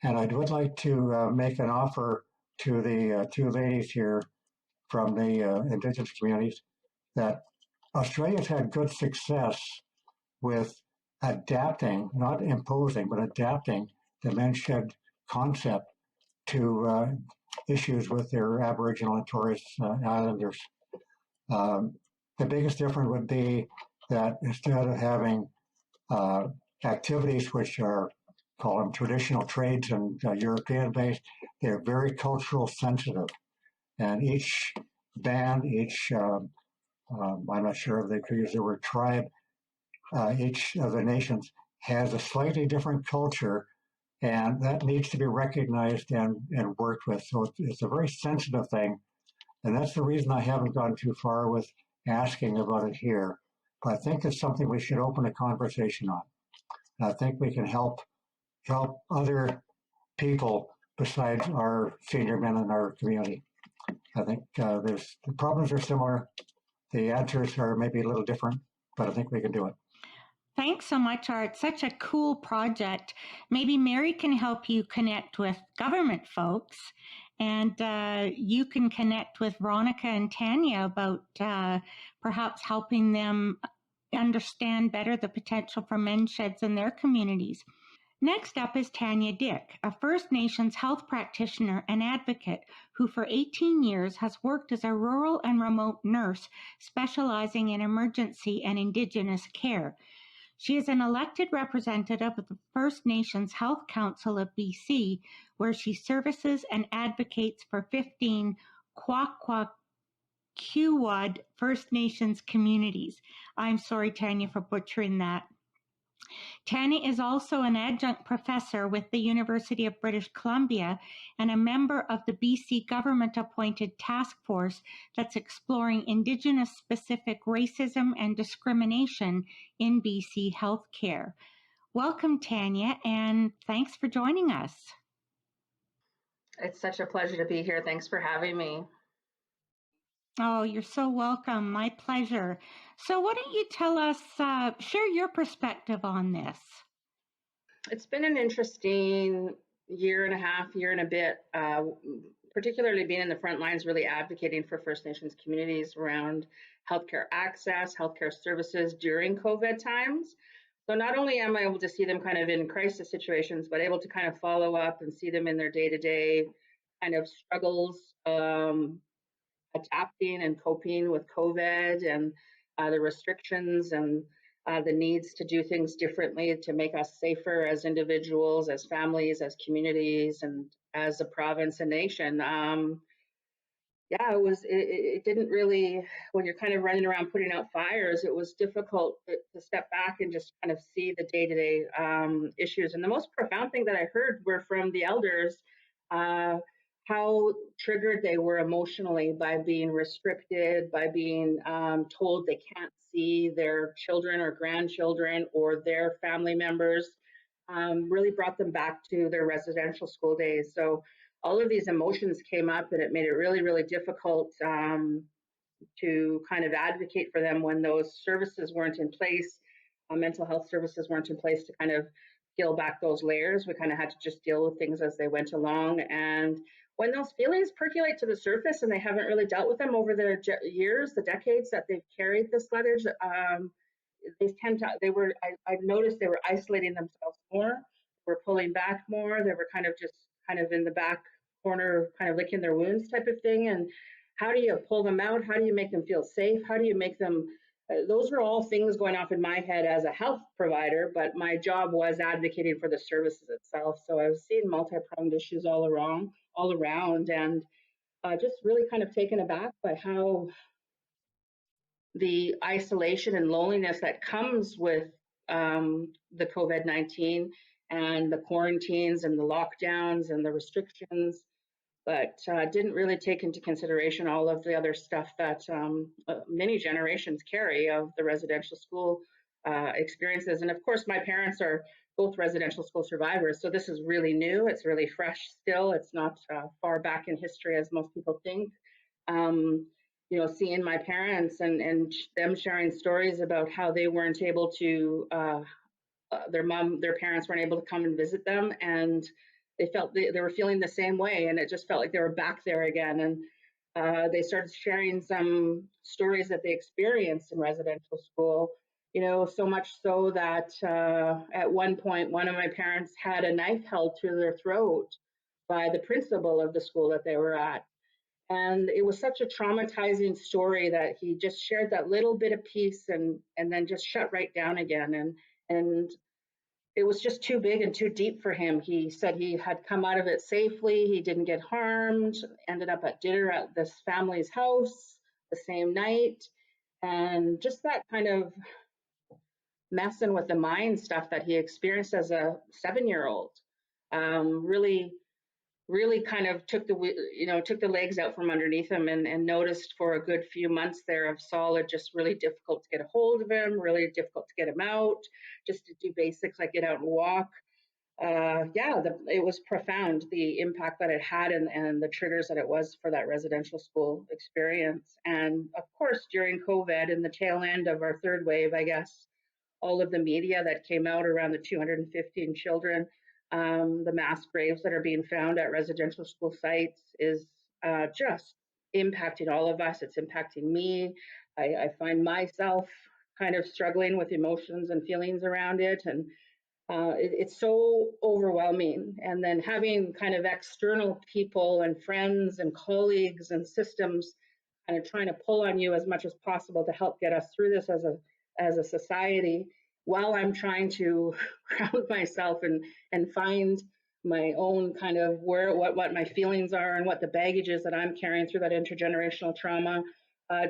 And I would like to make an offer to the two ladies here from the Indigenous communities that Australia's had good success with adapting, not imposing, but adapting the Men's Shed concept to issues with their Aboriginal and Torres Islanders. The biggest difference would be that instead of having activities which are, call them traditional trades and European-based, they're very cultural sensitive. And each band, I'm not sure if they could use the word tribe, each of the nations has a slightly different culture, and that needs to be recognized and worked with. So it's a very sensitive thing, and that's the reason I haven't gone too far with asking about it here. But I think it's something we should open a conversation on. And I think we can help other people besides our senior men in our community. I think the problems are similar. The answers are maybe a little different, but I think we can do it. Thanks so much, Art. Such a cool project. Maybe Mary can help you connect with government folks, and you can connect with Veronica and Tanya about perhaps helping them understand better the potential for men's sheds in their communities. Next up is Tanya Dick, a First Nations health practitioner and advocate who for 18 years has worked as a rural and remote nurse specializing in emergency and Indigenous care. She is an elected representative of the First Nations Health Council of BC, where she services and advocates for 15 Kwakwaka'wakw First Nations communities. I'm sorry, Tanya, for butchering that. Tanya is also an adjunct professor with the University of British Columbia and a member of the BC government-appointed task force that's exploring Indigenous-specific racism and discrimination in BC healthcare. Welcome, Tanya, and thanks for joining us. It's such a pleasure to be here. Thanks for having me. Oh, you're so welcome. My pleasure. So why don't you tell us, share your perspective on this? It's been an interesting year and a half, year and a bit, particularly being in the front lines, really advocating for First Nations communities around healthcare access, healthcare services during COVID times. So not only am I able to see them kind of in crisis situations, but able to kind of follow up and see them in their day-to-day kind of struggles, adapting and coping with COVID and the restrictions and the needs to do things differently to make us safer as individuals, as families, as communities, and as a province and nation. It didn't really, when you're kind of running around putting out fires, it was difficult to step back and just kind of see the day-to-day issues. And the most profound thing that I heard were from the elders, how triggered they were emotionally by being restricted, by being told they can't see their children or grandchildren or their family members, really brought them back to their residential school days. So all of these emotions came up, and it made it really, really difficult to kind of advocate for them when those services weren't in place, mental health services weren't in place to kind of peel back those layers. We kind of had to just deal with things as they went along. And when those feelings percolate to the surface and they haven't really dealt with them over the years, the decades that they've carried this luggage, I noticed they were isolating themselves more, were pulling back more. They were kind of in the back corner kind of licking their wounds type of thing. And how do you pull them out? How do you make them feel safe? How do you make them those were all things going off in my head as a health provider, but my job was advocating for the services itself. So I was seeing multi-pronged issues all around, and just really kind of taken aback by how the isolation and loneliness that comes with the COVID-19 and the quarantines and the lockdowns and the restrictions, but didn't really take into consideration all of the other stuff that many generations carry of the residential school experiences. And of course, my parents are both residential school survivors, so this is really new. It's really fresh still. It's not far back in history as most people think. Seeing my parents and them sharing stories about how they weren't able to, their parents weren't able to come and visit them, and they felt they were feeling the same way, and it just felt like they were back there again. And they started sharing some stories that they experienced in residential school, so much so that at one point, one of my parents had a knife held to their throat by the principal of the school that they were at. And it was such a traumatizing story that he just shared that little bit of peace and then just shut right down again. And it was just too big and too deep for him. He said he had come out of it safely. He didn't get harmed, ended up at dinner at this family's house the same night. And just that kind of messing with the mind stuff that he experienced as a 7-year-old really kind of took the legs out from underneath him, and noticed for a good few months there of solid, just really difficult to get a hold of him, really difficult to get him out, just to do basics like get out and walk. It was profound, the impact that it had and the triggers that it was for that residential school experience. And of course, during COVID and the tail end of our third wave, I guess, all of the media that came out around the 215 children, the mass graves that are being found at residential school sites is just impacting all of us. It's impacting me. I find myself kind of struggling with emotions and feelings around it. And it's so overwhelming. And then having kind of external people and friends and colleagues and systems kind of trying to pull on you as much as possible to help get us through this as a society, while I'm trying to ground myself and find my own kind of what my feelings are and what the baggage is that I'm carrying through that intergenerational trauma,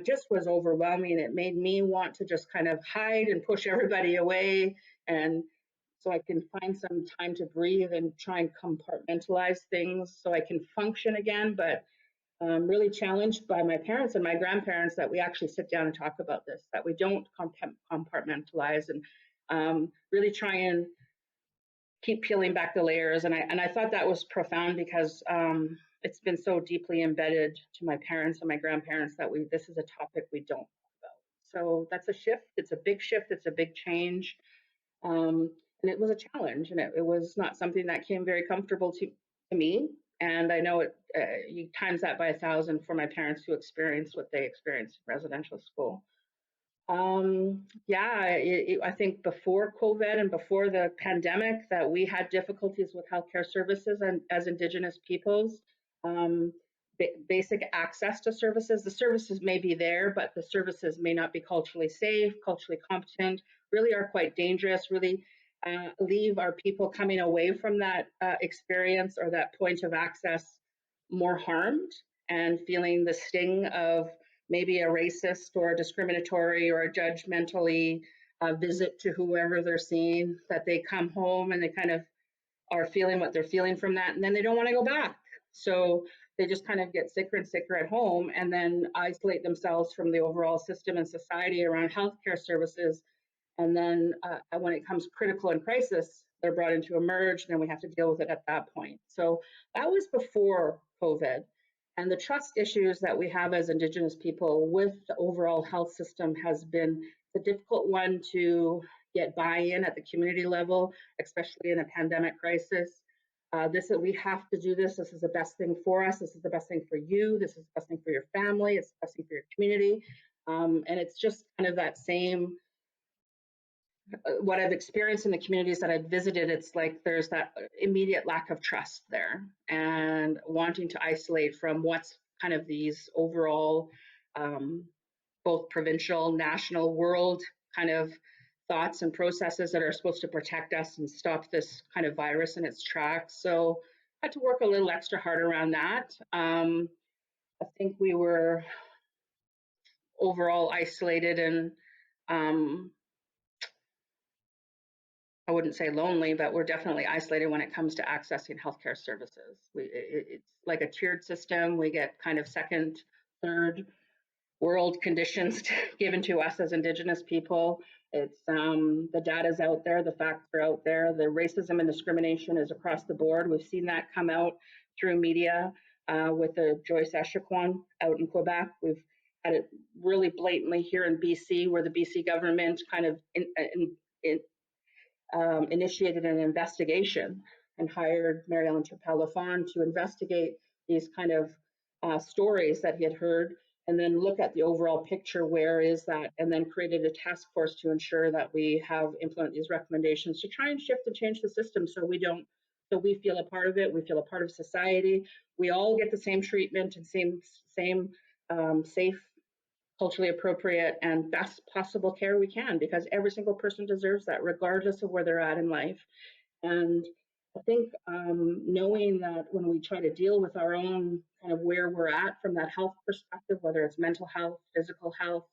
just was overwhelming. It made me want to just kind of hide and push everybody away, and so I can find some time to breathe and try and compartmentalize things so I can function again. But really challenged by my parents and my grandparents that we actually sit down and talk about this, that we don't compartmentalize, and really try and keep peeling back the layers. And I thought that was profound because it's been so deeply embedded to my parents and my grandparents that this is a topic we don't talk about. So that's a shift. It's a big shift. It's a big change. And it was a challenge, and it was not something that came very comfortable to me. And I know you times that by 1,000 for my parents who experienced what they experienced in residential school. I think before COVID and before the pandemic that we had difficulties with healthcare services and as Indigenous peoples, basic access to services. The services may be there, but the services may not be culturally safe, culturally competent, really are quite dangerous, really leave our people coming away from that experience or that point of access more harmed and feeling the sting of maybe a racist or a discriminatory or a judgmentally visit to whoever they're seeing, that they come home and they kind of are feeling what they're feeling from that, and then they don't want to go back. So they just kind of get sicker and sicker at home and then isolate themselves from the overall system and society around healthcare services. And then when it comes critical and crisis, they're brought into a merge, and then we have to deal with it at that point. So that was before COVID. And the trust issues that we have as Indigenous people with the overall health system has been the difficult one to get buy-in at the community level, especially in a pandemic crisis. We have to do this. This is the best thing for us. This is the best thing for you. This is the best thing for your family. It's the best thing for your community. And it's just kind of that same what I've experienced in the communities that I've visited, it's like there's that immediate lack of trust there and wanting to isolate from what's kind of these overall, both provincial, national, world kind of thoughts and processes that are supposed to protect us and stop this kind of virus in its tracks. So I had to work a little extra hard around that. I think we were overall isolated and I wouldn't say lonely, but we're definitely isolated when it comes to accessing healthcare services. It's like a tiered system. We get kind of second, third world conditions given to us as Indigenous people. It's the data's out there, the facts are out there. The racism and discrimination is across the board. We've seen that come out through media with the Joyce Echaquan out in Quebec. We've had it really blatantly here in BC, where the BC government kind of initiated an investigation and hired Mary-Ellen Trapel-Lafon to investigate these kind of stories that he had heard and then look at the overall picture, where is that, and then created a task force to ensure that we have implemented these recommendations to try and shift and change the system so we feel a part of it, we feel a part of society, we all get the same treatment and same safe, culturally appropriate and best possible care we can, because every single person deserves that regardless of where they're at in life. And I think knowing that when we try to deal with our own kind of where we're at from that health perspective, whether it's mental health, physical health,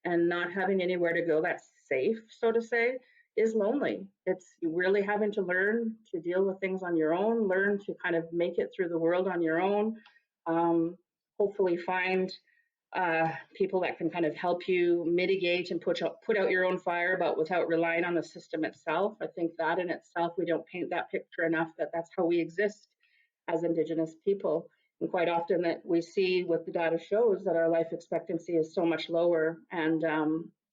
and not having anywhere to go that's safe, so to say, is lonely. It's really having to learn to deal with things on your own, learn to kind of make it through the world on your own, hopefully find people that can kind of help you mitigate and put out your own fire, but without relying on the system itself. I think that in itself, we don't paint that picture enough, that that's how we exist as Indigenous people. And quite often that we see what the data shows, that our life expectancy is so much lower. And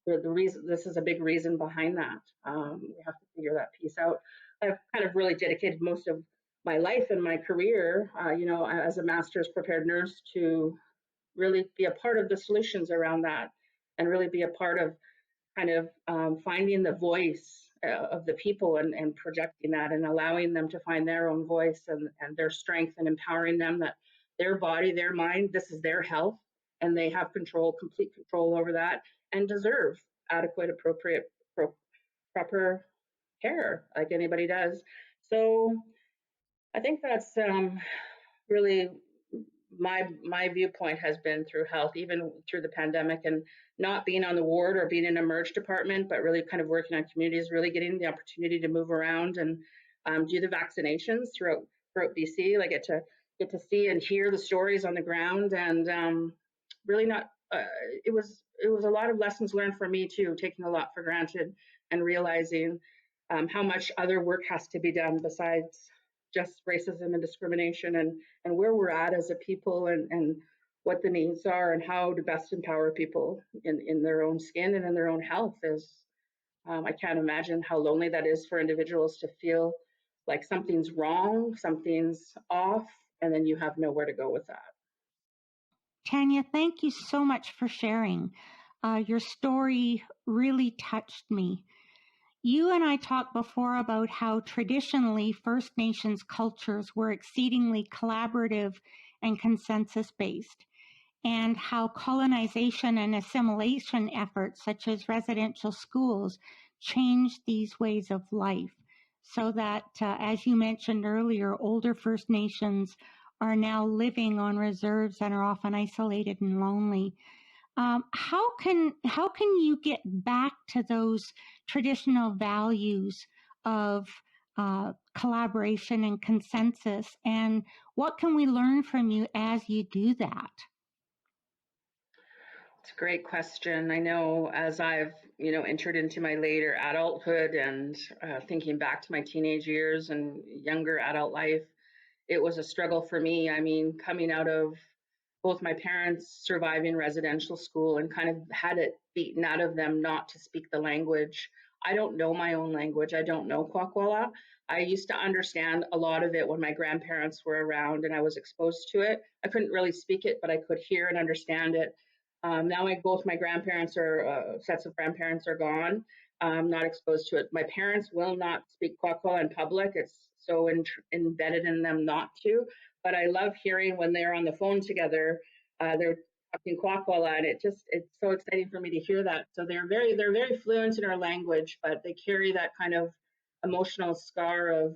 the reason, this is a big reason behind that. We have to figure that piece out. I've kind of really dedicated most of my life and my career, as a master's prepared nurse, to really be a part of the solutions around that, and really be a part of kind of finding the voice of the people and projecting that and allowing them to find their own voice and their strength, and empowering them that their body, their mind, this is their health, and they have complete control over that, and deserve adequate, appropriate, proper care like anybody does. So I think that's really my viewpoint has been through health, even through the pandemic, and not being on the ward or being in a merge department, but really kind of working on communities, really getting the opportunity to move around and do the vaccinations throughout BC. I get to see and hear the stories on the ground, and really not. It was a lot of lessons learned for me too, taking a lot for granted and realizing how much other work has to be done besides just racism and discrimination, and where we're at as a people, and what the needs are, and how to best empower people in their own skin and in their own health. I can't imagine how lonely that is for individuals to feel like something's wrong, something's off, and then you have nowhere to go with that. Tanya, thank you so much for sharing. Your story really touched me. You and I talked before about how traditionally First Nations cultures were exceedingly collaborative and consensus-based, and how colonization and assimilation efforts such as residential schools changed these ways of life, so that, as you mentioned earlier, older First Nations are now living on reserves and are often isolated and lonely. How can you get back to those traditional values of collaboration and consensus, and what can we learn from you as you do that? It's a great question. I know as I've entered into my later adulthood and thinking back to my teenage years and younger adult life, it was a struggle for me. I mean, coming out of both my parents surviving residential school and kind of had it beaten out of them not to speak the language. I don't know my own language. I don't know Kwakwala. I used to understand a lot of it when my grandparents were around and I was exposed to it. I couldn't really speak it, but I could hear and understand it. Now both my grandparents are sets of grandparents are gone. I'm not exposed to it. My parents will not speak Kwakwa in public. It's so embedded in them not to. But I love hearing when they're on the phone together, they're talking Kwakwa, and it's so exciting for me to hear that. So they're very fluent in our language, but they carry that kind of emotional scar of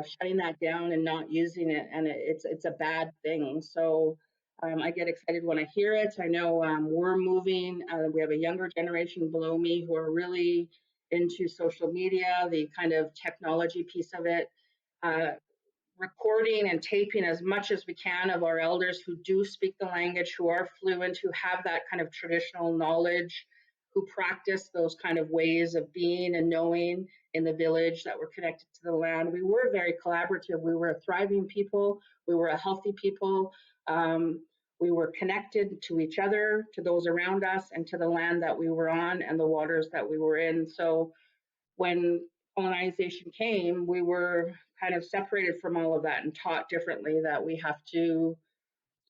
shutting that down and not using it, and it's a bad thing. So I get excited when I hear it. I know we're moving. We have a younger generation below me who are really into social media, the kind of technology piece of it, recording and taping as much as we can of our elders who do speak the language, who are fluent, who have that kind of traditional knowledge, who practice those kind of ways of being and knowing in the village that were connected to the land. We were very collaborative. We were a thriving people. We were a healthy people. We were connected to each other, to those around us, and to the land that we were on and the waters that we were in. So when colonization came, we were kind of separated from all of that and taught differently that we have to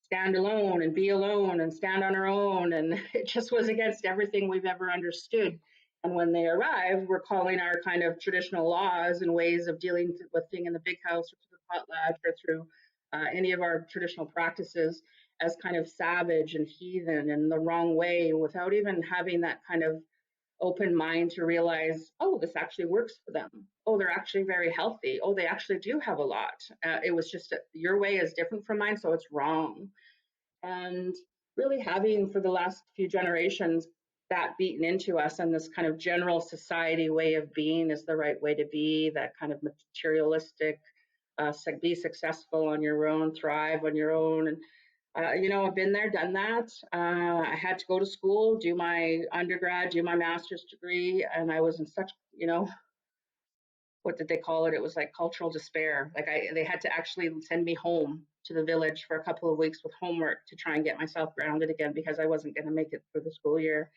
stand alone and be alone and stand on our own. And it just was against everything we've ever understood. And when they arrived, we're calling our kind of traditional laws and ways of dealing with things in the big house or through the potlatch or through any of our traditional practices as kind of savage and heathen and the wrong way, without even having that kind of open mind to realize, oh, this actually works for them. Oh, they're actually very healthy. Oh, they actually do have a lot. It was just your way is different from mine, so it's wrong. And really having for the last few generations that beaten into us, and this kind of general society way of being is the right way to be, that kind of materialistic, be successful on your own, thrive on your own. And I've been there, done that. I had to go to school, do my undergrad, do my master's degree, and I was in such, what did they call it? It was like cultural despair. Like they had to actually send me home to the village for a couple of weeks with homework to try and get myself grounded again because I wasn't going to make it through the school year.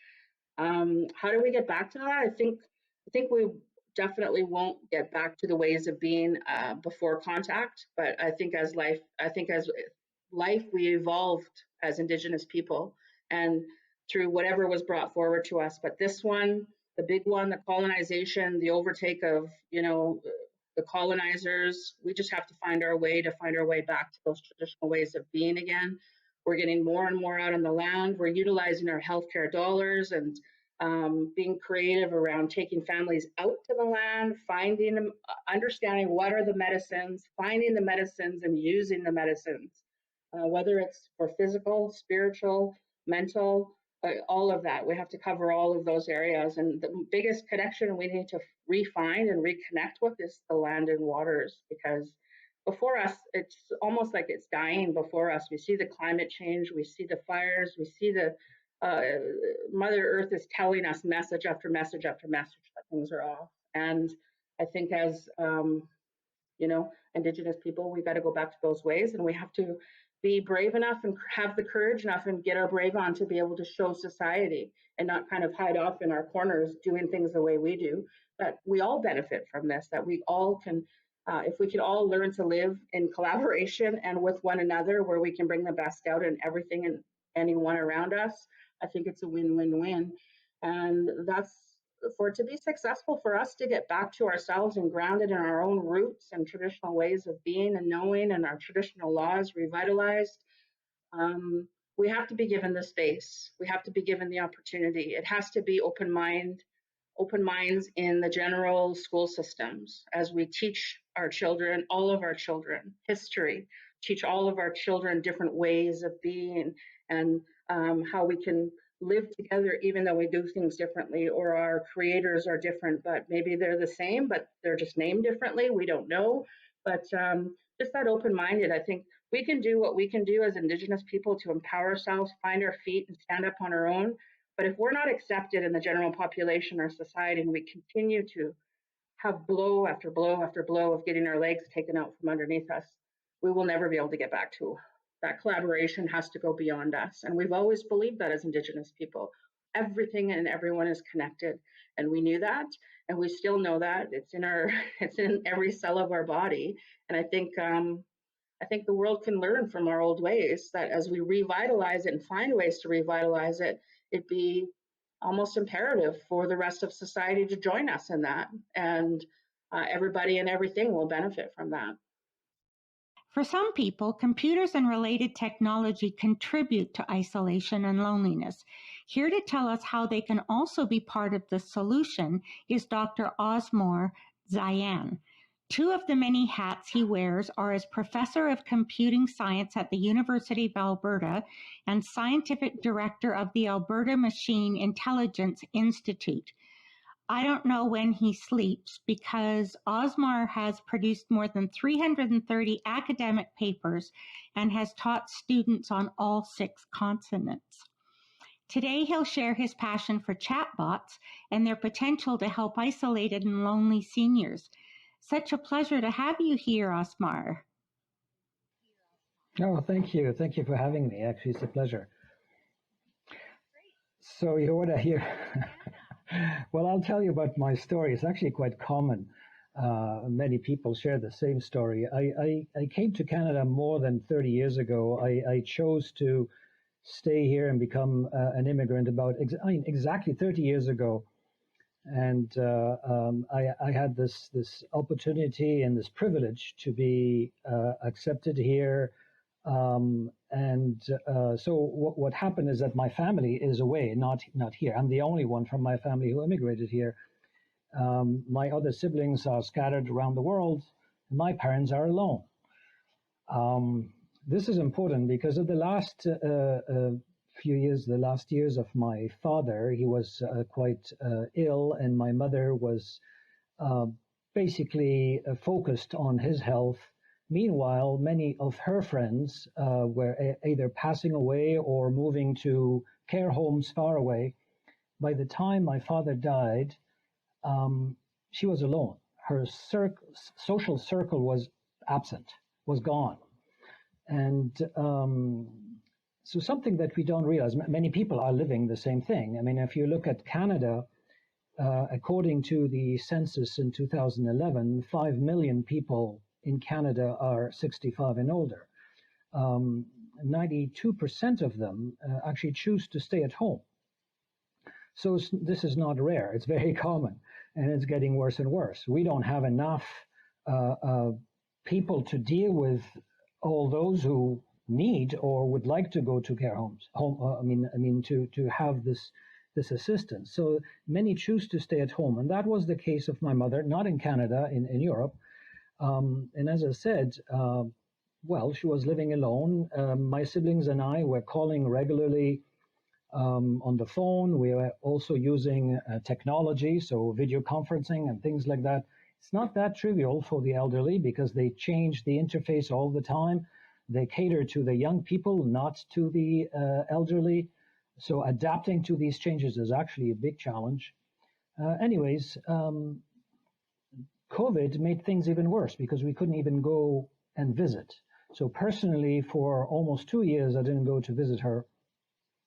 How do we get back to that? I think we definitely won't get back to the ways of being before contact, but I think as life, we evolved as Indigenous people and through whatever was brought forward to us. But this one, the big one, the colonization, the overtake of, the colonizers, we just have to find our way back to those traditional ways of being again. We're getting more and more out on the land. We're utilizing our healthcare dollars and being creative around taking families out to the land, finding them, understanding what are the medicines, finding the medicines and using the medicines. Whether it's for physical, spiritual, mental, all of that. We have to cover all of those areas. And the biggest connection we need to refine and reconnect with is the land and waters, because before us, it's almost like it's dying before us. We see the climate change, we see the fires, we see the Mother Earth is telling us message after message after message that things are off. And I think as Indigenous people, we've got to go back to those ways, and we have to be brave enough and have the courage enough and get our brave on to be able to show society and not kind of hide off in our corners doing things the way we do. That we all benefit from this, that we all can, if we could all learn to live in collaboration and with one another, where we can bring the best out in everything and anyone around us, I think it's a win-win-win. And that's for it to be successful, for us to get back to ourselves and grounded in our own roots and traditional ways of being and knowing, and our traditional laws revitalized. We have to be given the space. We have to be given the opportunity. It has to be open minds in the general school systems as we teach our children, all of our children, history, teach all of our children different ways of being and how we can live together even though we do things differently, or our creators are different, but maybe they're the same, but they're just named differently. We don't know. But just that open-minded, I think we can do what we can do as Indigenous people to empower ourselves, find our feet, and stand up on our own. But if we're not accepted in the general population or society, and we continue to have blow after blow after blow of getting our legs taken out from underneath us, we will never be able to get back to that. Collaboration has to go beyond us. And we've always believed that as Indigenous people. Everything and everyone is connected. And we knew that, and we still know that. It's in every cell of our body. And I think I think the world can learn from our old ways, that as we revitalize it and find ways to revitalize it, it'd be almost imperative for the rest of society to join us in that. And everybody and everything will benefit from that. For some people, computers and related technology contribute to isolation and loneliness. Here to tell us how they can also be part of the solution is Dr. Osmar Zayan. Two of the many hats he wears are as Professor of Computing Science at the University of Alberta and Scientific Director of the Alberta Machine Intelligence Institute. I don't know when he sleeps because Osmar has produced more than 330 academic papers and has taught students on all 6 continents. Today, he'll share his passion for chatbots and their potential to help isolated and lonely seniors. Such a pleasure to have you here, Osmar. Oh, thank you. Thank you for having me. Actually, it's a pleasure. So you want to hear? Well, I'll tell you about my story. It's actually quite common. Many people share the same story. I came to Canada more than 30 years ago. I chose to stay here and become an immigrant about exactly 30 years ago. And I had this opportunity and this privilege to be accepted here. So what happened is that my family is away, not here. I'm the only one from my family who immigrated here. My other siblings are scattered around the world. And my parents are alone. This is important because of the last few years, the last years of my father, he was quite ill, and my mother was basically focused on his health. Meanwhile, many of her friends were either passing away or moving to care homes far away. By the time my father died, she was alone. Her social circle was absent, was gone. And so something that we don't realize, many people are living the same thing. I mean, if you look at Canada, according to the census in 2011, 5 million people in Canada are 65 and older. 92% of them actually choose to stay at home. So this is not rare. It's very common, and it's getting worse and worse. We don't have enough people to deal with all those who need or would like to go to care homes. To have this assistance. So many choose to stay at home, and that was the case of my mother, not in Canada, in Europe. And as I said, she was living alone. My siblings and I were calling regularly on the phone. We were also using technology, so video conferencing and things like that. It's not that trivial for the elderly because they change the interface all the time. They cater to the young people, not to the elderly. So adapting to these changes is actually a big challenge. COVID made things even worse because we couldn't even go and visit. So personally, for almost 2 years, I didn't go to visit her.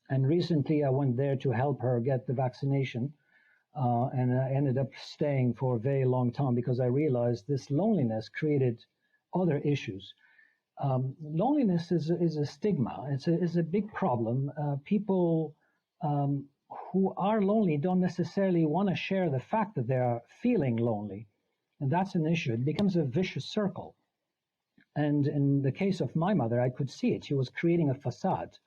And recently I went there to help her get the vaccination. And I ended up staying for a very long time because I realized this loneliness created other issues. Loneliness is a stigma. It's a big problem. People who are lonely don't necessarily want to share the fact that they are feeling lonely. And that's an issue. It becomes a vicious circle. And in the case of my mother, I could see it. She was creating a facade.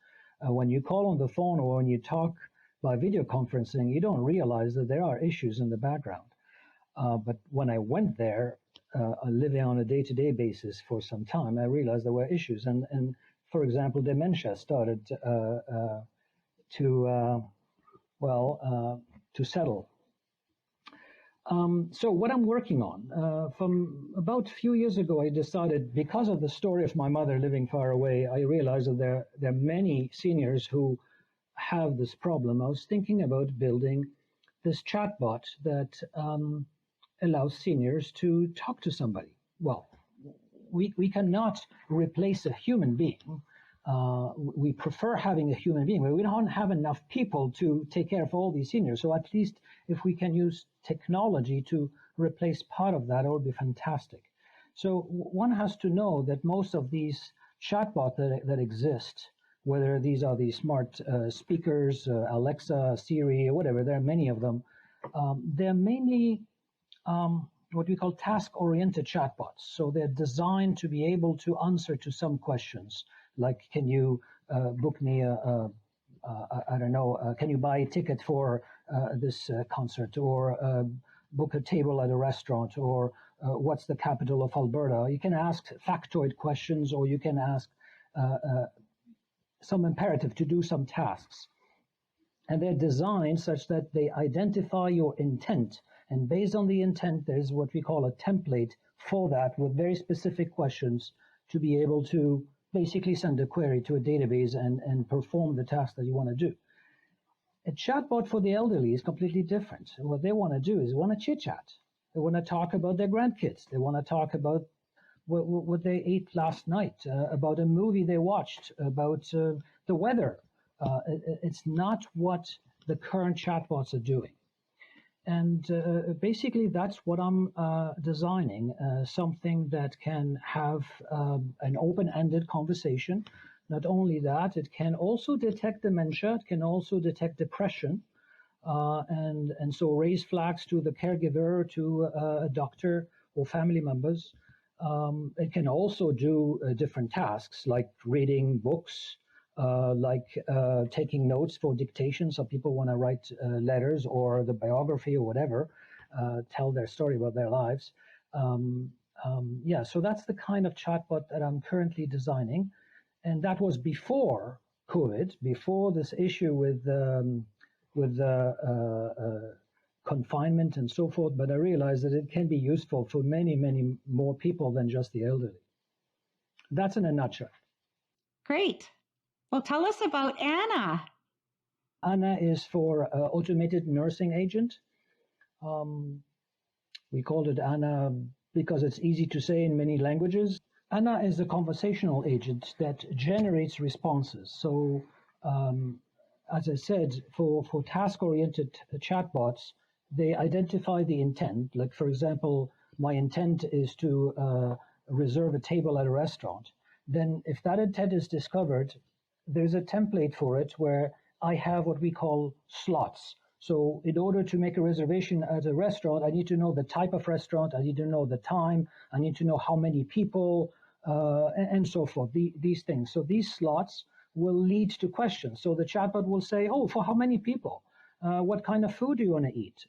When you call on the phone or when you talk by video conferencing, you don't realize that there are issues in the background. But when I went there, living on a day-to-day basis for some time, I realized there were issues. And for example, dementia started to settle. So what I'm working on, from about a few years ago, I decided, because of the story of my mother living far away, I realized that there are many seniors who have this problem. I was thinking about building this chatbot that allows seniors to talk to somebody. Well, we cannot replace a human being. We prefer having a human being, but we don't have enough people to take care of all these seniors. So at least if we can use technology to replace part of that, it would be fantastic. So one has to know that most of these chatbots that exist, whether these are the smart speakers, Alexa, Siri, or whatever, there are many of them, they're mainly what we call task-oriented chatbots. So they're designed to be able to answer to some questions, like can you book me I don't know, can you buy a ticket for this concert, or book a table at a restaurant, or what's the capital of Alberta? You can ask factoid questions, or you can ask some imperative to do some tasks. And they're designed such that they identify your intent. And based on the intent, there's what we call a template for that with very specific questions to be able to basically send a query to a database and perform the task that you want to do. A chatbot for the elderly is completely different. What they want to do is want to chit-chat. They want to talk about their grandkids. They want to talk about what they ate last night, about a movie they watched, about the weather. It's not what the current chatbots are doing. And basically, that's what I'm designing, something that can have an open-ended conversation. Not only that, it can also detect dementia, it can also detect depression, and so raise flags to the caregiver, to a doctor or family members. It can also do different tasks like reading books, like taking notes for dictation. So people want to write letters or the biography or whatever, tell their story about their lives. Yeah, so that's the kind of chatbot that I'm currently designing. And that was before COVID, before this issue with confinement and so forth. But I realized that it can be useful for many, many more people than just the elderly. That's in a nutshell. Great. Well, tell us about Anna. Anna is for automated nursing agent. We called it Anna because it's easy to say in many languages. Anna is a conversational agent that generates responses. So, as I said, for task-oriented chatbots, they identify the intent. Like, for example, my intent is to reserve a table at a restaurant. Then if that intent is discovered, there's a template for it where I have what we call slots. So in order to make a reservation at a restaurant, I need to know the type of restaurant, I need to know the time, I need to know how many people, and so forth, these things. So these slots will lead to questions. So the chatbot will say, oh, for how many people? What kind of food do you want to eat?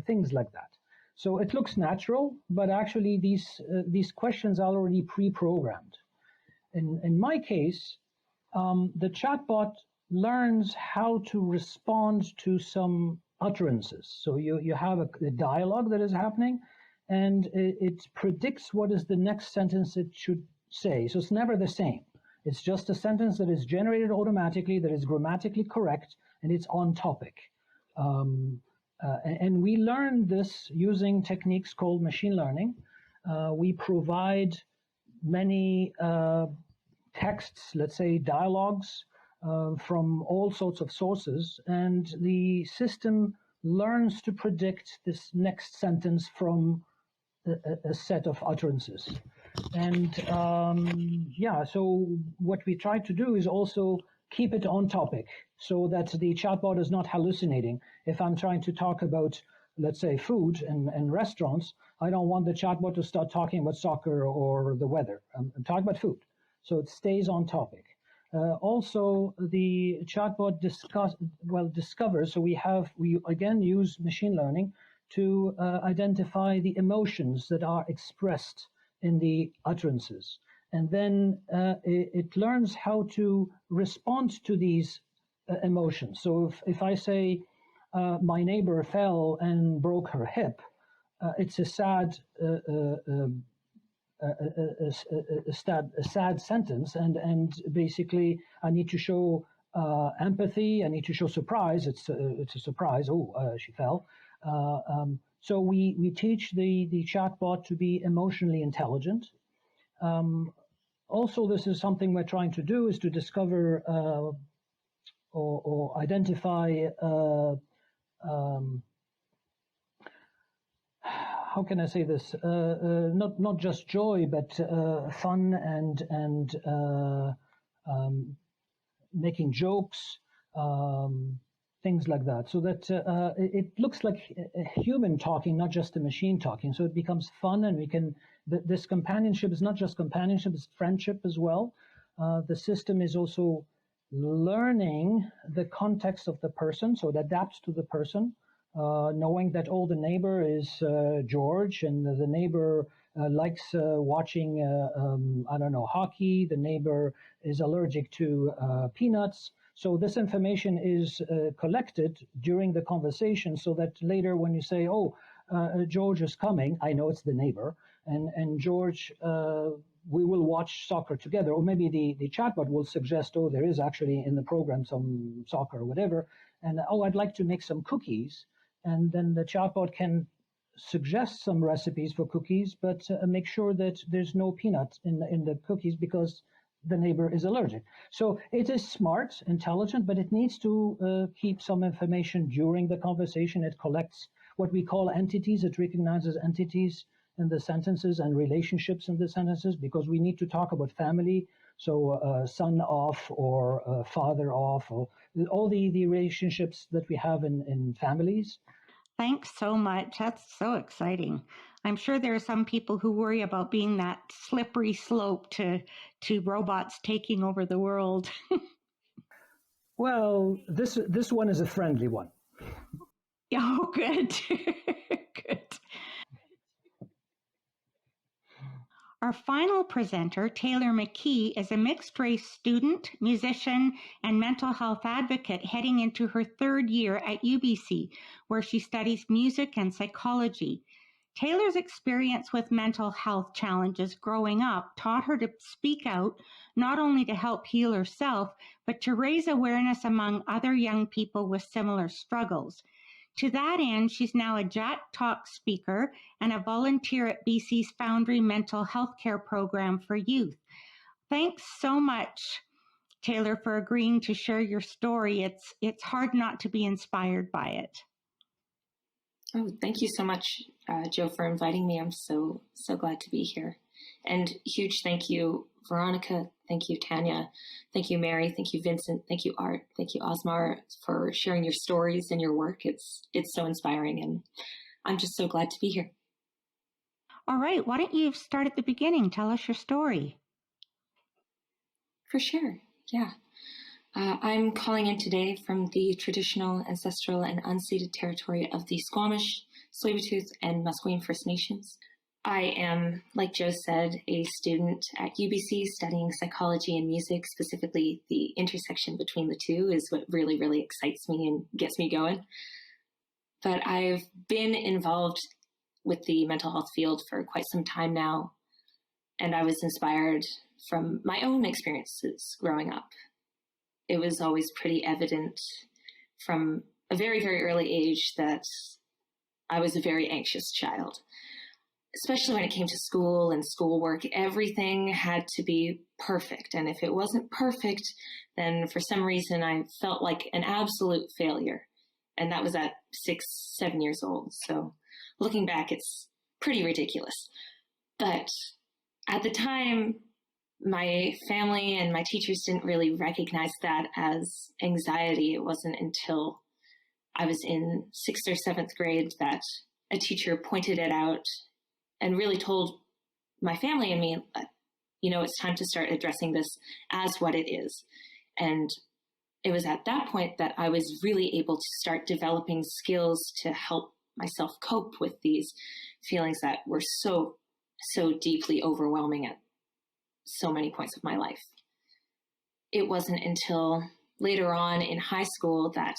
Things like that. So it looks natural, but actually these questions are already pre-programmed. In my case, the chatbot learns how to respond to some utterances. So you have a dialogue that is happening, and it predicts what is the next sentence it should say. So it's never the same. It's just a sentence that is generated automatically, that is grammatically correct, and it's on topic. And we learn this using techniques called machine learning. We provide many texts, let's say dialogues, from all sorts of sources, and the system learns to predict this next sentence from a set of utterances. And yeah, so what we try to do is also keep it on topic so that the chatbot is not hallucinating. If I'm trying to talk about, let's say, food and restaurants, I don't want the chatbot to start talking about soccer or the weather. I'm talking about food. So it stays on topic. Also, the chatbot discovers, so we again use machine learning to identify the emotions that are expressed in the utterances. And then it learns how to respond to these emotions. So if I say, my neighbor fell and broke her hip, it's a sad sad sentence, and basically I need to show empathy. I need to show surprise. It's a surprise. Oh, she fell. So we teach the chatbot to be emotionally intelligent. Also, this is something we're trying to do, is to discover or identify how can I say this? Not just joy, but fun and making jokes, things like that. So that it looks like a human talking, not just a machine talking. So it becomes fun, and we can. This companionship is not just companionship; it's friendship as well. The system is also learning the context of the person, so it adapts to the person, knowing that the neighbor is George, and the neighbor likes watching, I don't know, hockey. The neighbor is allergic to peanuts. So this information is collected during the conversation, so that later when you say, George is coming, I know it's the neighbor, and George, we will watch soccer together, or maybe the chatbot will suggest, there is actually in the program some soccer or whatever, and I'd like to make some cookies, and then the chatbot can suggest some recipes for cookies, but make sure that there's no peanut in the cookies because the neighbor is allergic. So it is smart, intelligent, but it needs to keep some information during the conversation. It collects what we call entities. It recognizes entities in the sentences and relationships in the sentences, because we need to talk about family. So son of, or father of, or all the relationships that we have in families. Thanks so much. That's so exciting. I'm sure there are some people who worry about being that slippery slope to robots taking over the world. Well, this one is a friendly one. Oh, good. Good. Our final presenter, Taylor McKee, is a mixed-race student, musician, and mental health advocate heading into her third year at UBC, where she studies music and psychology. Taylor's experience with mental health challenges growing up taught her to speak out, not only to help heal herself, but to raise awareness among other young people with similar struggles. To that end, she's now a Jack Talk speaker and a volunteer at BC's Foundry Mental Health Care Program for Youth. Thanks so much, Taylor, for agreeing to share your story. It's hard not to be inspired by it. Oh, thank you so much, Joe, for inviting me. I'm so glad to be here. And huge thank you, Veronica. Thank you, Tanya. Thank you, Mary. Thank you, Vincent. Thank you, Art. Thank you, Osmar, for sharing your stories and your work. It's so inspiring, and I'm just so glad to be here. All right. Why don't you start at the beginning? Tell us your story. For sure. Yeah. I'm calling in today from the traditional, ancestral, and unceded territory of the Squamish, Tsleil-Waututh, and Musqueam First Nations. I am, like Joe said, a student at UBC studying psychology and music. Specifically, the intersection between the two is what really, really excites me and gets me going. But I've been involved with the mental health field for quite some time now, and I was inspired from my own experiences growing up. It was always pretty evident from a very, very early age that I was a very anxious child. Especially when it came to school and schoolwork, everything had to be perfect. And if it wasn't perfect, then for some reason I felt like an absolute failure. And that was at 6, 7 years old. So looking back, it's pretty ridiculous. But at the time, my family and my teachers didn't really recognize that as anxiety. It wasn't until I was in 6th or 7th grade that a teacher pointed it out and really told my family and me, it's time to start addressing this as what it is. And it was at that point that I was really able to start developing skills to help myself cope with these feelings that were so deeply overwhelming at so many points of my life. It wasn't until later on in high school that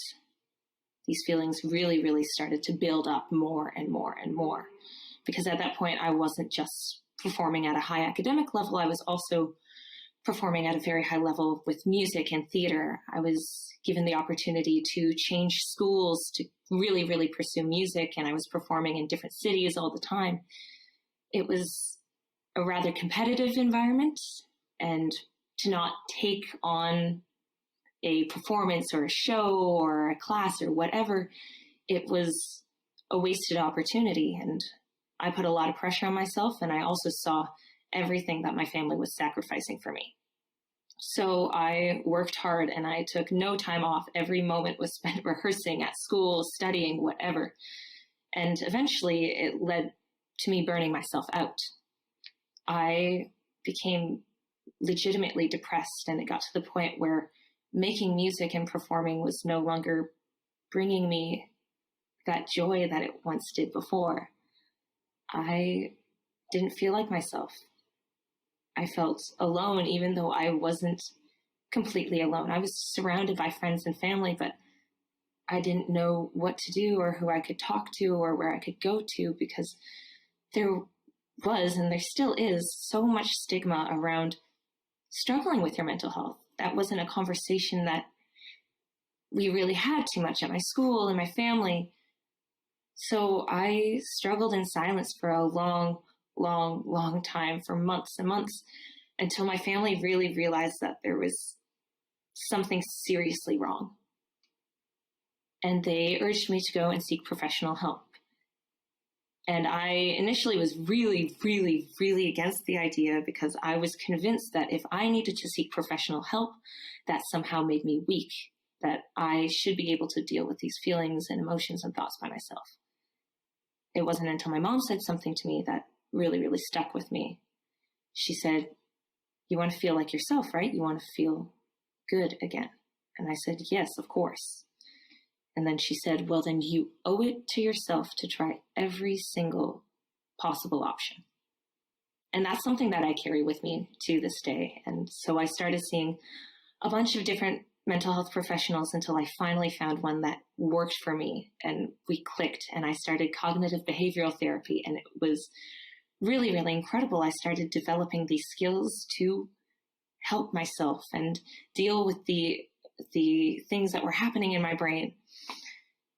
these feelings really, really started to build up more and more and more. Because at that point, I wasn't just performing at a high academic level, I was also performing at a very high level with music and theater. I was given the opportunity to change schools to really, really pursue music, and I was performing in different cities all the time. It was a rather competitive environment, and to not take on a performance or a show or a class or whatever, it was a wasted opportunity. And I put a lot of pressure on myself, and I also saw everything that my family was sacrificing for me. So I worked hard and I took no time off. Every moment was spent rehearsing at school, studying, whatever. And eventually it led to me burning myself out. I became legitimately depressed, and it got to the point where making music and performing was no longer bringing me that joy that it once did before. I didn't feel like myself. I felt alone, even though I wasn't completely alone. I was surrounded by friends and family, but I didn't know what to do or who I could talk to or where I could go to, because there was, and there still is, so much stigma around struggling with your mental health. That wasn't a conversation that we really had too much at my school and my family. So I struggled in silence for a long time, for months and months, until my family really realized that there was something seriously wrong. And they urged me to go and seek professional help. And I initially was really against the idea, because I was convinced that if I needed to seek professional help, that somehow made me weak, that I should be able to deal with these feelings and emotions and thoughts by myself. It wasn't until my mom said something to me that really stuck with me. She said, "You want to feel like yourself, right? You want to feel good again." And I said, "Yes, of course." And then she said, "Well, then you owe it to yourself to try every single possible option." And that's something that I carry with me to this day. And so I started seeing a bunch of different mental health professionals until I finally found one that worked for me, and we clicked, and I started cognitive behavioral therapy, and it was really incredible. I started developing these skills to help myself and deal with the things that were happening in my brain.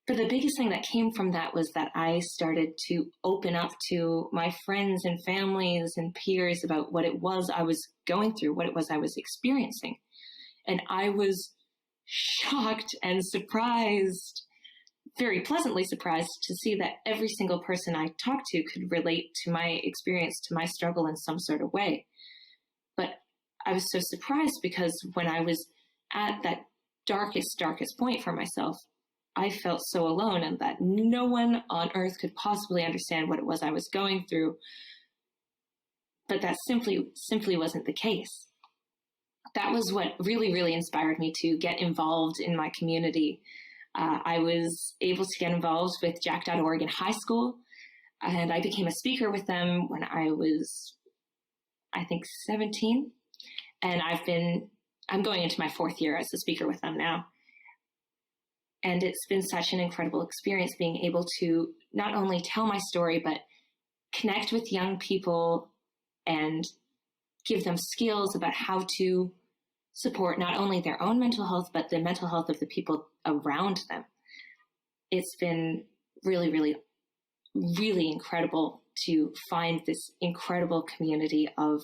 But the biggest thing that came from that was that I started to open up to my friends and families and peers about what it was I was going through, what it was I was experiencing. And I was shocked and surprised, very pleasantly surprised, to see that every single person I talked to could relate to my experience, to my struggle in some sort of way. But I was so surprised, because when I was at that darkest point for myself, I felt so alone, and that no one on earth could possibly understand what it was I was going through. But that simply wasn't the case. That was what really inspired me to get involved in my community. I was able to get involved with Jack.org in high school, and I became a speaker with them when I was, I think, 17. And I'm going into my 4th year as a speaker with them now. And it's been such an incredible experience being able to not only tell my story, but connect with young people and give them skills about how to support not only their own mental health, but the mental health of the people around them. It's been really incredible to find this incredible community of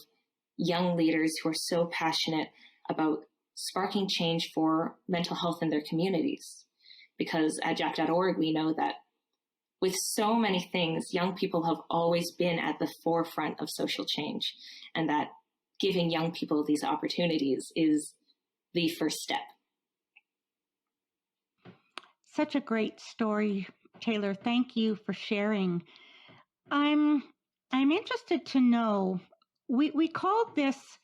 young leaders who are so passionate about sparking change for mental health in their communities. Because at Jack.org, we know that with so many things, young people have always been at the forefront of social change, and that giving young people these opportunities is the first step. Such a great story, Taylor. Thank you for sharing. I'm interested to know, we called this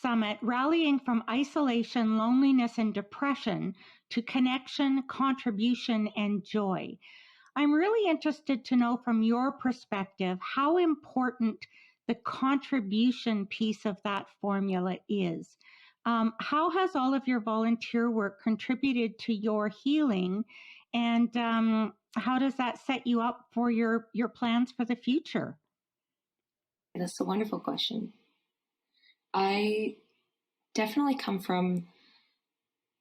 summit Rallying from Isolation, Loneliness, and Depression to Connection, Contribution, and Joy. I'm really interested to know from your perspective how important the contribution piece of that formula is. How has all of your volunteer work contributed to your healing, and how does that set you up for your plans for the future? That's a wonderful question. I definitely come from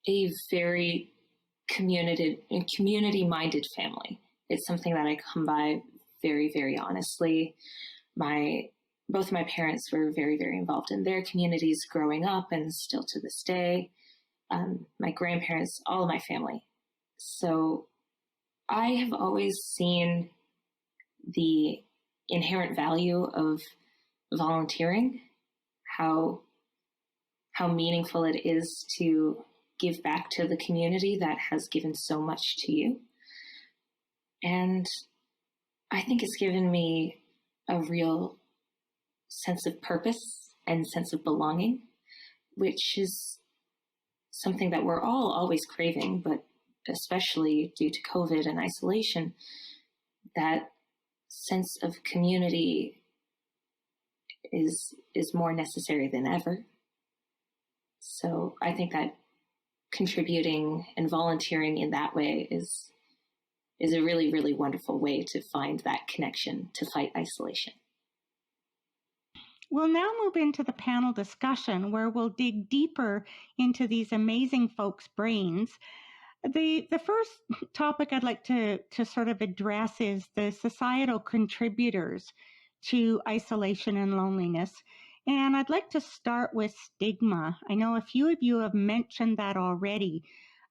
a very community-minded family. It's something that I come by very honestly. Both of my parents were very involved in their communities growing up, and still to this day. My grandparents, all of my family. So I have always seen the inherent value of volunteering, how meaningful it is to give back to the community that has given so much to you. And I think it's given me a real sense of purpose and sense of belonging, which is something that we're all always craving, but especially due to COVID and isolation, that sense of community is more necessary than ever. So I think that contributing and volunteering in that way is a really, really wonderful way to find that connection to fight isolation. We'll now move into the panel discussion where we'll dig deeper into these amazing folks' brains. The first topic I'd like to sort of address is the societal contributors to isolation and loneliness. And I'd like to start with stigma. I know a few of you have mentioned that already.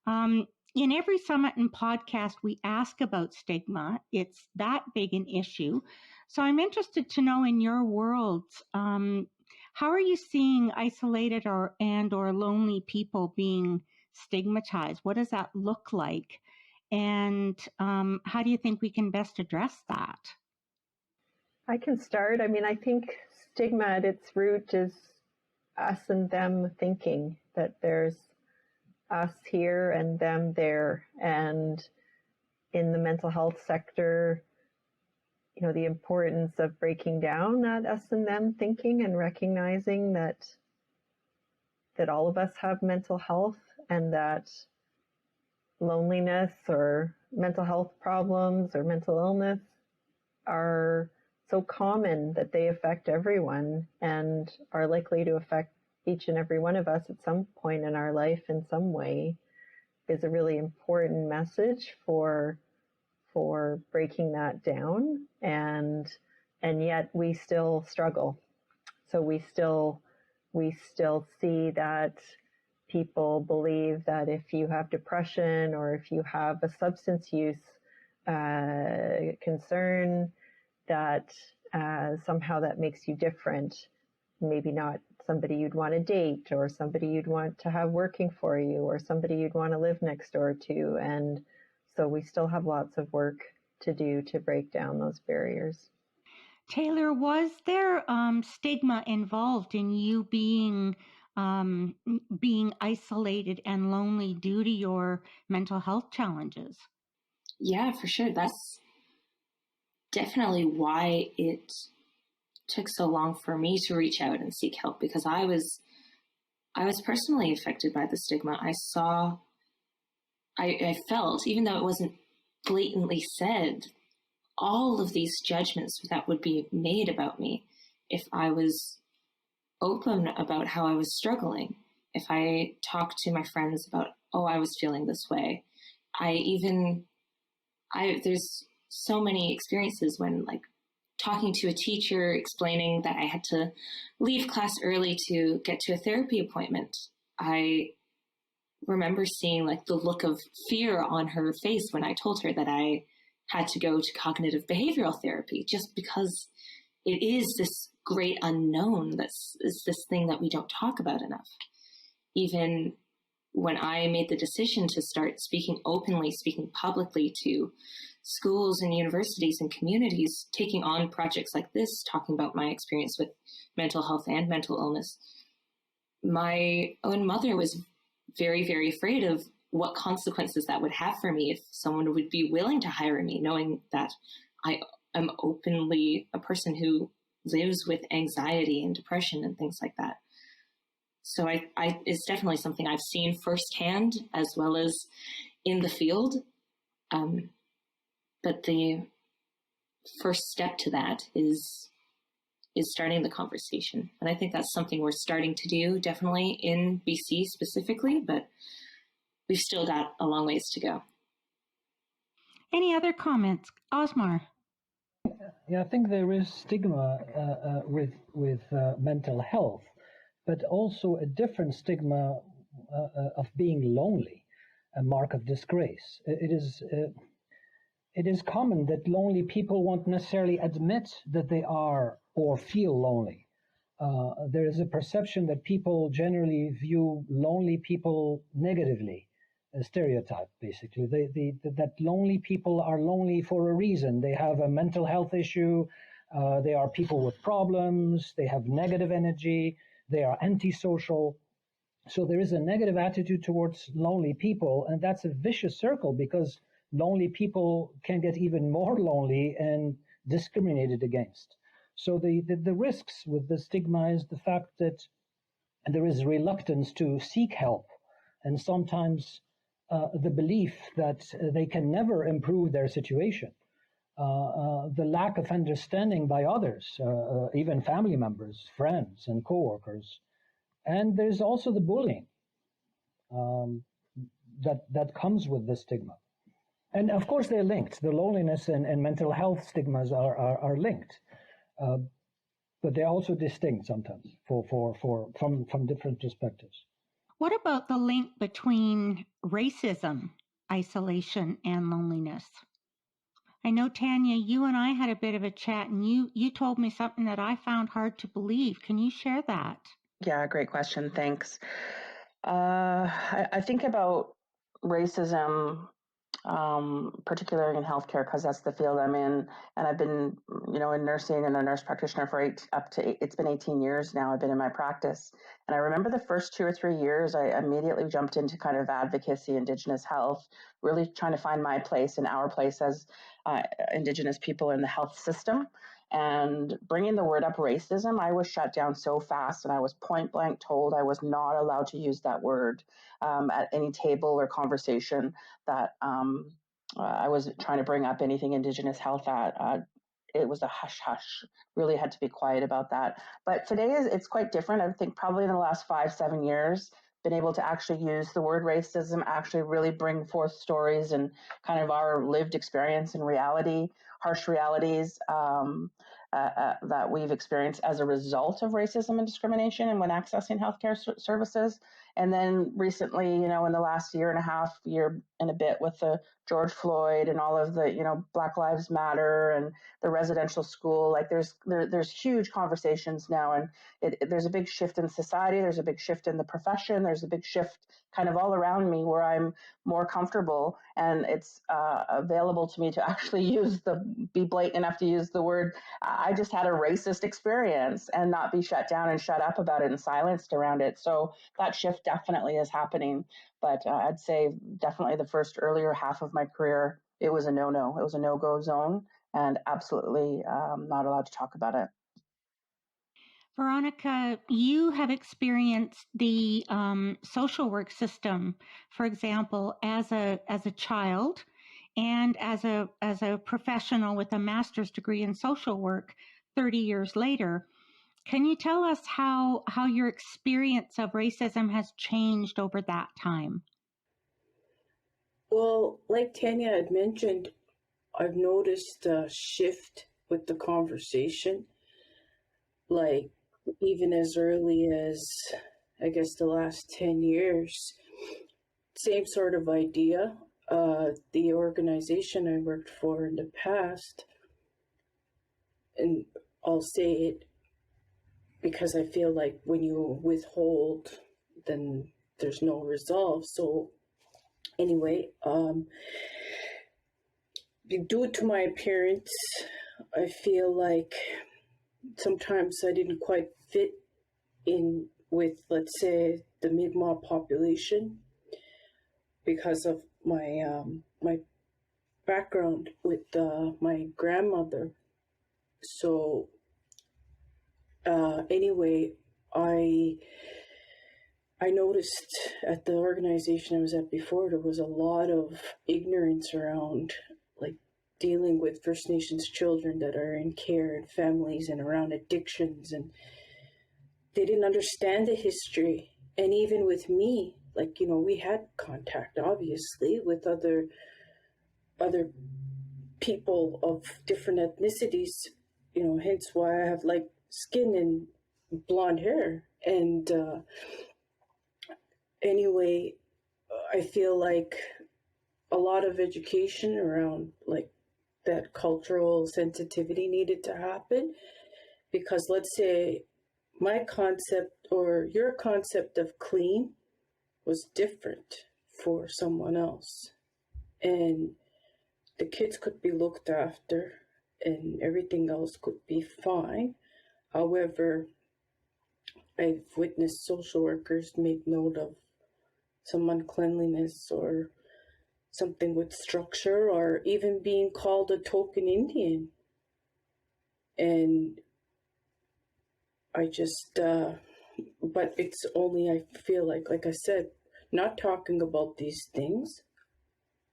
In every summit and podcast, we ask about stigma. It's that big an issue. So I'm interested to know, in your worlds, how are you seeing isolated or lonely people being stigmatized? What does that look like? And how do you think we can best address that? I can start. I mean, I think stigma at its root is us and them thinking that there's us here and them there. And in the mental health sector, you know, the importance of breaking down that us and them thinking and recognizing that all of us have mental health, and that loneliness or mental health problems or mental illness are so common that they affect everyone and are likely to affect each and every one of us at some point in our life in some way, is a really important message for breaking that down. And yet we still struggle. So we still see that people believe that if you have depression or if you have a substance use concern, that somehow that makes you different. Maybe not somebody you'd want to date, or somebody you'd want to have working for you, or somebody you'd want to live next door to. And so we still have lots of work to do to break down those barriers. Taylor, was there stigma involved in you being isolated and lonely due to your mental health challenges? Yeah, for sure. That's definitely why it took so long for me to reach out and seek help, because I was personally affected by the stigma. I felt, even though it wasn't blatantly said, all of these judgments that would be made about me if I was open about how I was struggling. If I talked to my friends about, oh, I was feeling this way. There's so many experiences when, like, talking to a teacher, explaining that I had to leave class early to get to a therapy appointment. I remember seeing, like, the look of fear on her face when I told her that I had to go to cognitive behavioral therapy, just because it is this great unknown that's this thing that we don't talk about enough. Even when I made the decision to start speaking openly, speaking publicly to schools and universities and communities, taking on projects like this, talking about my experience with mental health and mental illness, my own mother was very, very afraid of what consequences that would have for me if someone would be willing to hire me, knowing that I am openly a person who lives with anxiety and depression and things like that. So it's definitely something I've seen firsthand as well as in the field. But the first step to that is starting the conversation. And I think that's something we're starting to do, definitely in BC specifically, but we've still got a long ways to go. Any other comments? Osmar? Yeah, I think there is stigma with mental health, but also a different stigma of being lonely, a mark of disgrace. It is it is common that lonely people won't necessarily admit that they are or feel lonely. There is a perception that people generally view lonely people negatively, a stereotype, basically. That lonely people are lonely for a reason. They have a mental health issue, they are people with problems, they have negative energy, they are antisocial. So there is a negative attitude towards lonely people, and that's a vicious circle because lonely people can get even more lonely and discriminated against. So the risks with the stigma is the fact that there is reluctance to seek help, and sometimes the belief that they can never improve their situation. The lack of understanding by others, even family members, friends, and coworkers. And there's also the bullying that comes with the stigma. And of course, they're linked. The loneliness and mental health stigmas are linked, but they're also distinct sometimes from different perspectives. What about the link between racism, isolation, and loneliness? I know, Tanya, you and I had a bit of a chat, and you told me something that I found hard to believe. Can you share that? Yeah, great question. Thanks. I think about racism, particularly in healthcare, because that's the field I'm in. And I've been, in nursing and a nurse practitioner for it's been 18 years now. I've been in my practice. And I remember the first 2 or 3 years, I immediately jumped into kind of advocacy, Indigenous health, really trying to find my place and our place as Indigenous people in the health system. And bringing the word up racism, I was shut down so fast, and I was point blank told I was not allowed to use that word at any table or conversation that I was trying to bring up anything Indigenous health at. It was a hush hush. Really had to be quiet about that. But today it's quite different. I think probably in the last 5-7 years, been able to actually use the word racism, actually really bring forth stories and kind of our lived experience and reality, harsh realities that we've experienced as a result of racism and discrimination and when accessing healthcare services. And then recently, in the last year and a half, year and a bit with the George Floyd and all of the, Black Lives Matter and the residential school, like there's huge conversations now, and there's a big shift in society. There's a big shift in the profession. There's a big shift kind of all around me where I'm more comfortable, and it's available to me to actually be blatant enough to use the word. I just had a racist experience and not be shut down and shut up about it and silenced around it. So that shift definitely is happening. But I'd say definitely the first earlier half of my career, it was a no-no. It was a no-go zone, and absolutely not allowed to talk about it. Veronica, you have experienced the social work system, for example, as a child and as a professional with a master's degree in social work 30 years later. Can you tell us how your experience of racism has changed over that time? Well, like Tanya had mentioned, I've noticed a shift with the conversation, like even as early as, I guess, the last 10 years. Same sort of idea. The organization I worked for in the past, and I'll say it because I feel like when you withhold, then there's no resolve. So anyway, due to my appearance, I feel like sometimes I didn't quite fit in with, let's say, the Mi'kmaq population because of my my background with my grandmother. So anyway, I noticed at the organization I was at before, there was a lot of ignorance around, like, dealing with First Nations children that are in care and families and around addictions, and they didn't understand the history. And even with me, like, we had contact, obviously, with other people of different ethnicities, hence why I have, like, skin and blonde hair. And anyway, I feel like a lot of education around, like, that cultural sensitivity needed to happen, because let's say my concept or your concept of clean was different for someone else, and the kids could be looked after and everything else could be fine. However, I've witnessed social workers make note of some uncleanliness or something with structure, or even being called a token Indian. And I just, but it's only, I feel like I said, not talking about these things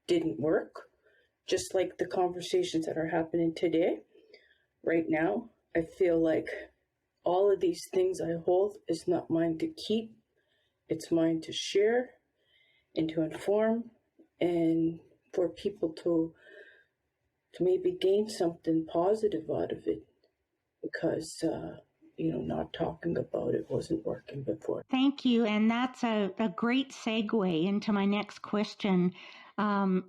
didn't work. Just like the conversations that are happening today, right now, I feel like all of these things I hold is not mine to keep. It's mine to share and to inform, and for people to maybe gain something positive out of it, because not talking about it wasn't working before. Thank you. And that's a great segue into my next question,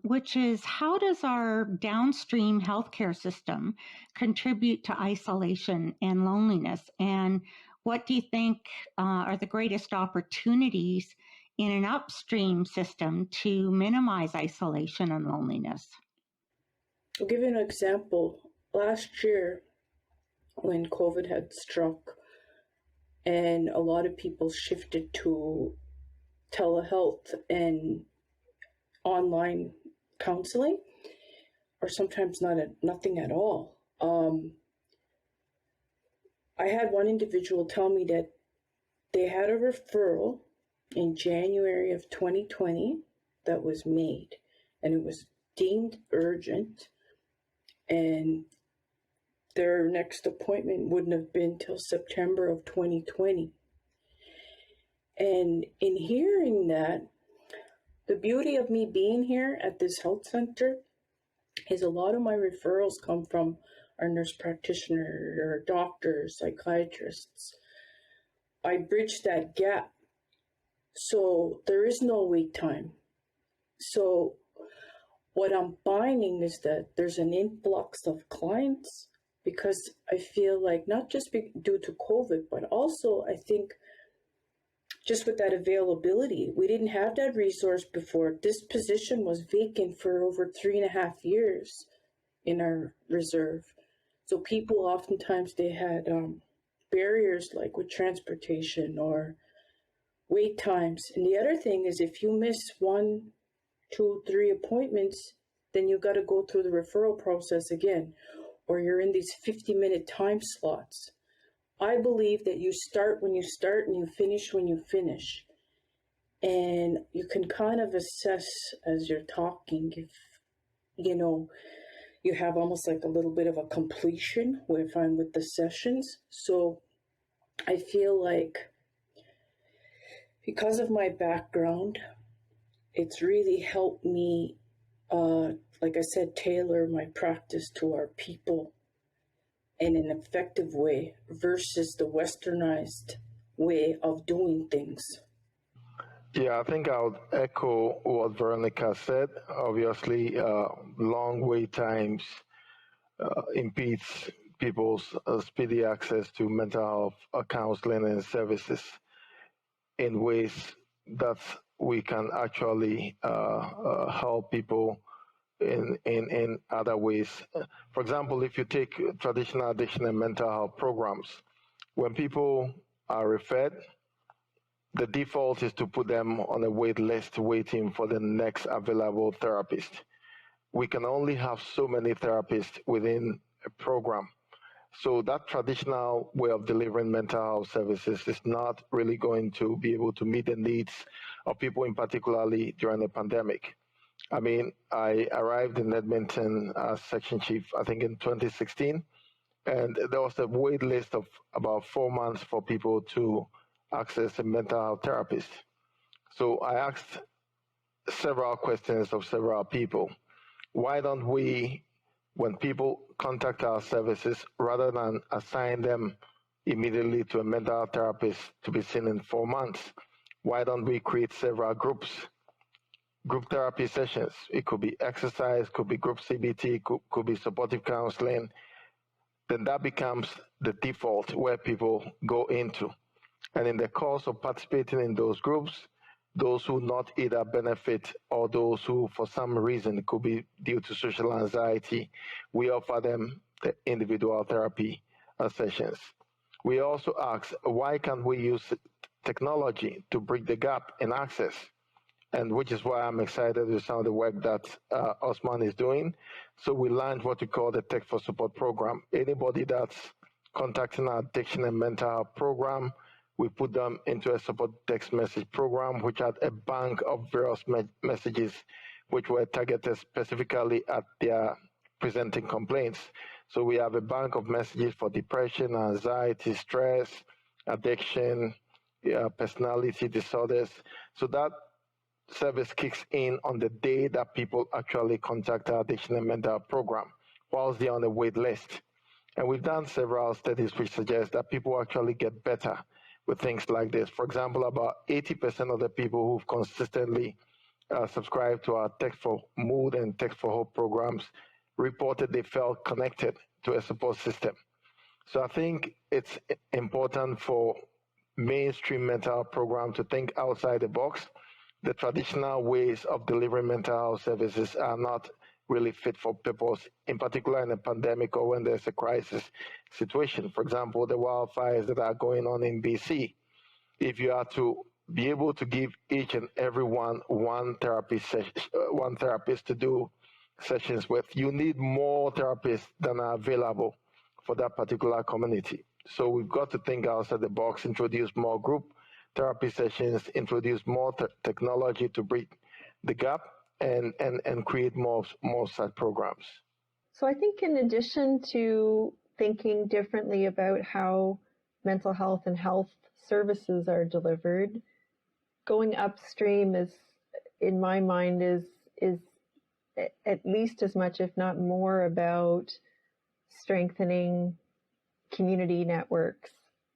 which is, how does our downstream healthcare system contribute to isolation and loneliness? And what do you think are the greatest opportunities in an upstream system to minimize isolation and loneliness? I'll give you an example. Last year, when COVID had struck and a lot of people shifted to telehealth and online counseling, or sometimes nothing at all. I had one individual tell me that they had a referral in January of 2020 that was made, and it was deemed urgent, and their next appointment wouldn't have been till September of 2020. And in hearing that, the beauty of me being here at this health center is a lot of my referrals come from our nurse practitioner, or doctors, psychiatrists. I bridge that gap. So there is no wait time. So what I'm finding is that there's an influx of clients, because I feel like not just due to COVID, but also I think just with that availability, we didn't have that resource before. This position was vacant for over 3.5 years in our reserve. So people oftentimes, they had barriers like with transportation or wait times. And the other thing is, if you miss 1, 2, 3 appointments, then you got to go through the referral process again, or you're in these 50-minute time slots. I believe that you start when you start and you finish when you finish. And you can kind of assess as you're talking if, you have almost like a little bit of a completion with the sessions. So I feel like because of my background, it's really helped me, like I said, tailor my practice to our people in an effective way versus the westernized way of doing things. Yeah, I think I would echo what Veronica said. Obviously, long wait times impedes people's speedy access to mental health counseling and services in ways that we can actually help people in other ways. For example, if you take traditional addiction and mental health programs, when people are referred, the default is to put them on a wait list waiting for the next available therapist. We can only have so many therapists within a program. So that traditional way of delivering mental health services is not really going to be able to meet the needs of people, in particularly during the pandemic. I mean, I arrived in Edmonton as section chief, I think in 2016, and there was a wait list of about 4 months for people to access a mental health therapist. So I asked several questions of several people. Why don't we, when people contact our services, rather than assign them immediately to a mental health therapist to be seen in 4 months, why don't we create several groups group therapy sessions. It could be exercise, could be group CBT, could be supportive counseling. Then that becomes the default where people go into. And in the course of participating in those groups, those who not either benefit or those who, for some reason, it could be due to social anxiety, we offer them the individual therapy sessions. We also ask, why can't we use technology to bridge the gap in access? And which is why I'm excited with some of the work that Osman is doing. So we launched what we call the Tech for Support program. Anybody that's contacting our addiction and mental health program, we put them into a support text message program, which had a bank of various messages which were targeted specifically at their presenting complaints. So we have a bank of messages for depression, anxiety, stress, addiction, personality disorders. So that service kicks in on the day that people actually contact our addiction and mental health program, whilst they're on a wait list. And we've done several studies which suggest that people actually get better with things like this. For example, about 80% of the people who've consistently subscribed to our Text for Mood and Text for Hope programs reported they felt connected to a support system. So I think it's important for mainstream mental health programs to think outside the box. The traditional ways of delivering mental health services are not really fit for purpose, in particular in a pandemic or when there's a crisis situation. For example, the wildfires that are going on in BC. If you are to be able to give each and every one therapist to do sessions with, you need more therapists than are available for that particular community. So we've got to think outside the box, introduce more group therapy sessions, introduce more technology to bridge the gap, and create more such programs. So I think in addition to thinking differently about how mental health and health services are delivered, going upstream is, in my mind, is at least as much, if not more, about strengthening community networks.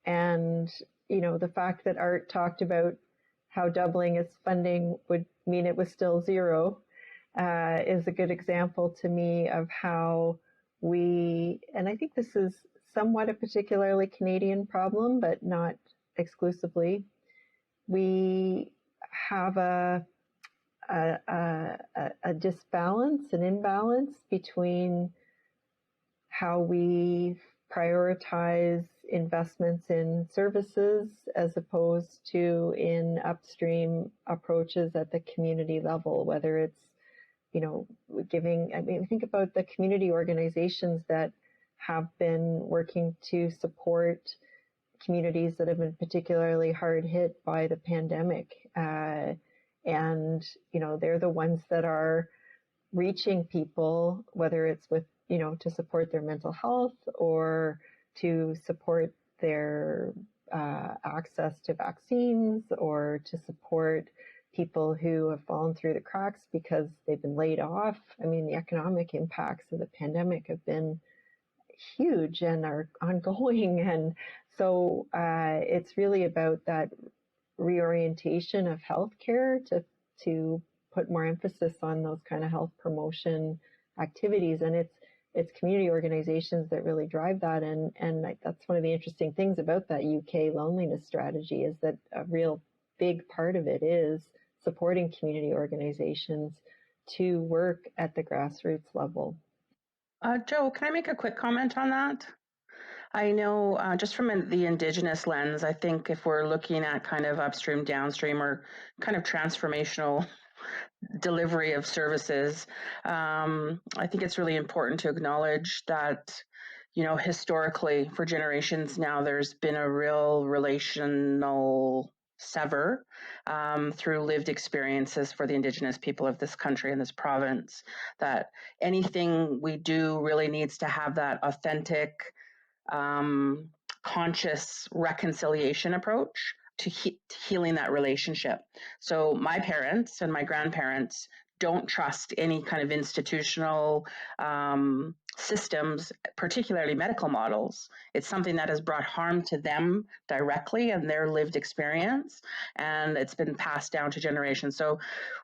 And, you know, the fact that Art talked about how doubling its funding would mean it was still zero is a good example to me of how we, and I think this is somewhat a particularly Canadian problem, but not exclusively, we have a disbalance, an imbalance between how we prioritize investments in services as opposed to in upstream approaches at the community level, whether it's, you know, giving, I mean, think about the community organizations that have been working to support communities that have been particularly hard hit by the pandemic. And, you know, they're the ones that are reaching people, whether it's with, you know, to support their mental health or to support their access to vaccines or to support people who have fallen through the cracks because they've been laid off. I mean, the economic impacts of the pandemic have been huge and are ongoing. And so it's really about that reorientation of healthcare to put more emphasis on those kind of health promotion activities. And it's community organizations that really drive that. And that's one of the interesting things about that UK loneliness strategy is that a real big part of it is supporting community organizations to work at the grassroots level. Joe, can I make a quick comment on that? I know just from the Indigenous lens, I think if we're looking at kind of upstream, downstream, or kind of transformational delivery of services, I think it's really important to acknowledge that, you know, historically for generations now, there's been a real relational sever through lived experiences for the Indigenous people of this country and this province, that anything we do really needs to have that authentic, conscious reconciliation approach to healing that relationship. So my parents and my grandparents don't trust any kind of institutional systems, particularly medical models. It's something that has brought harm to them directly and their lived experience, and it's been passed down to generations. So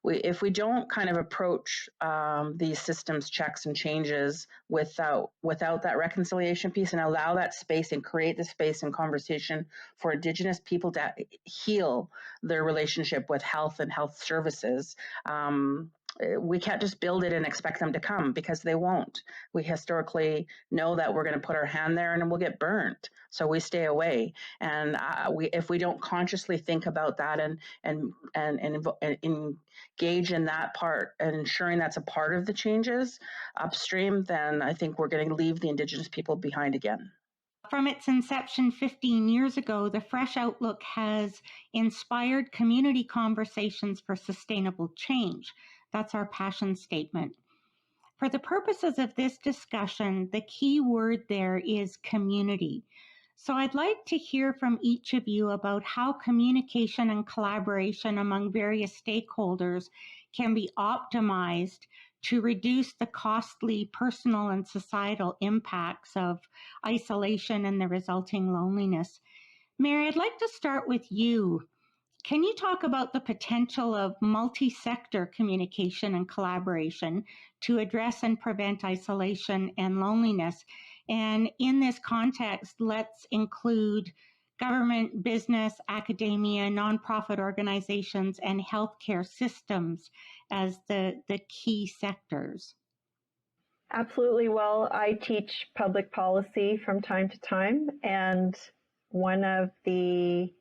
if we don't kind of approach these systems checks and changes without that reconciliation piece, and allow that space and create the space and conversation for Indigenous people to heal their relationship with health and health services, we can't just build it and expect them to come, because they won't. We historically know that we're going to put our hand there and we'll get burnt, so we stay away. And if we don't consciously think about that and engage in that part and ensuring that's a part of the changes upstream, then I think we're going to leave the Indigenous people behind again. From its inception 15 years ago, the Fresh Outlook has inspired community conversations for sustainable change. That's our passion statement. For the purposes of this discussion, the key word there is community. So I'd like to hear from each of you about how communication and collaboration among various stakeholders can be optimized to reduce the costly personal and societal impacts of isolation and the resulting loneliness. Mary, I'd like to start with you. Can you talk about the potential of multi-sector communication and collaboration to address and prevent isolation and loneliness? And in this context, let's include government, business, academia, nonprofit organizations, and healthcare systems as the key sectors. Absolutely. Well, I teach public policy from time to time, and one of the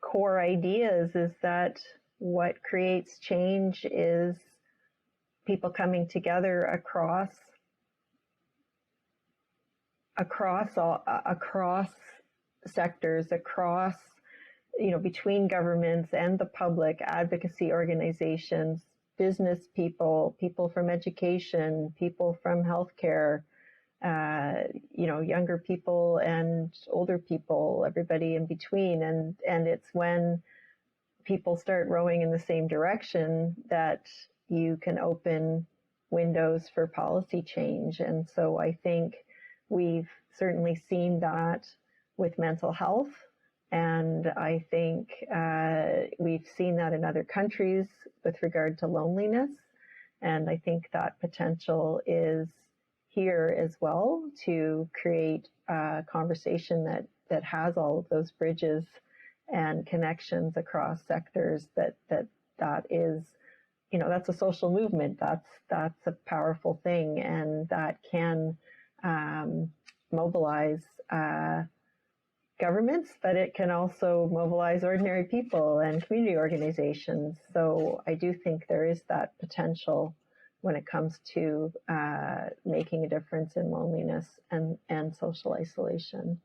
core ideas is that what creates change is people coming together across sectors, across, between governments and the public, advocacy organizations, business people, people from education, people from healthcare, younger people and older people, everybody in between. And it's when people start rowing in the same direction that you can open windows for policy change. And so I think we've certainly seen that with mental health. And I think we've seen that in other countries with regard to loneliness. And I think that potential is here as well to create a conversation that has all of those bridges and connections across sectors. That is, that's a social movement. That's a powerful thing, and that can mobilize governments, but it can also mobilize ordinary people and community organizations. So I do think there is that potential when it comes to making a difference in loneliness and social isolation.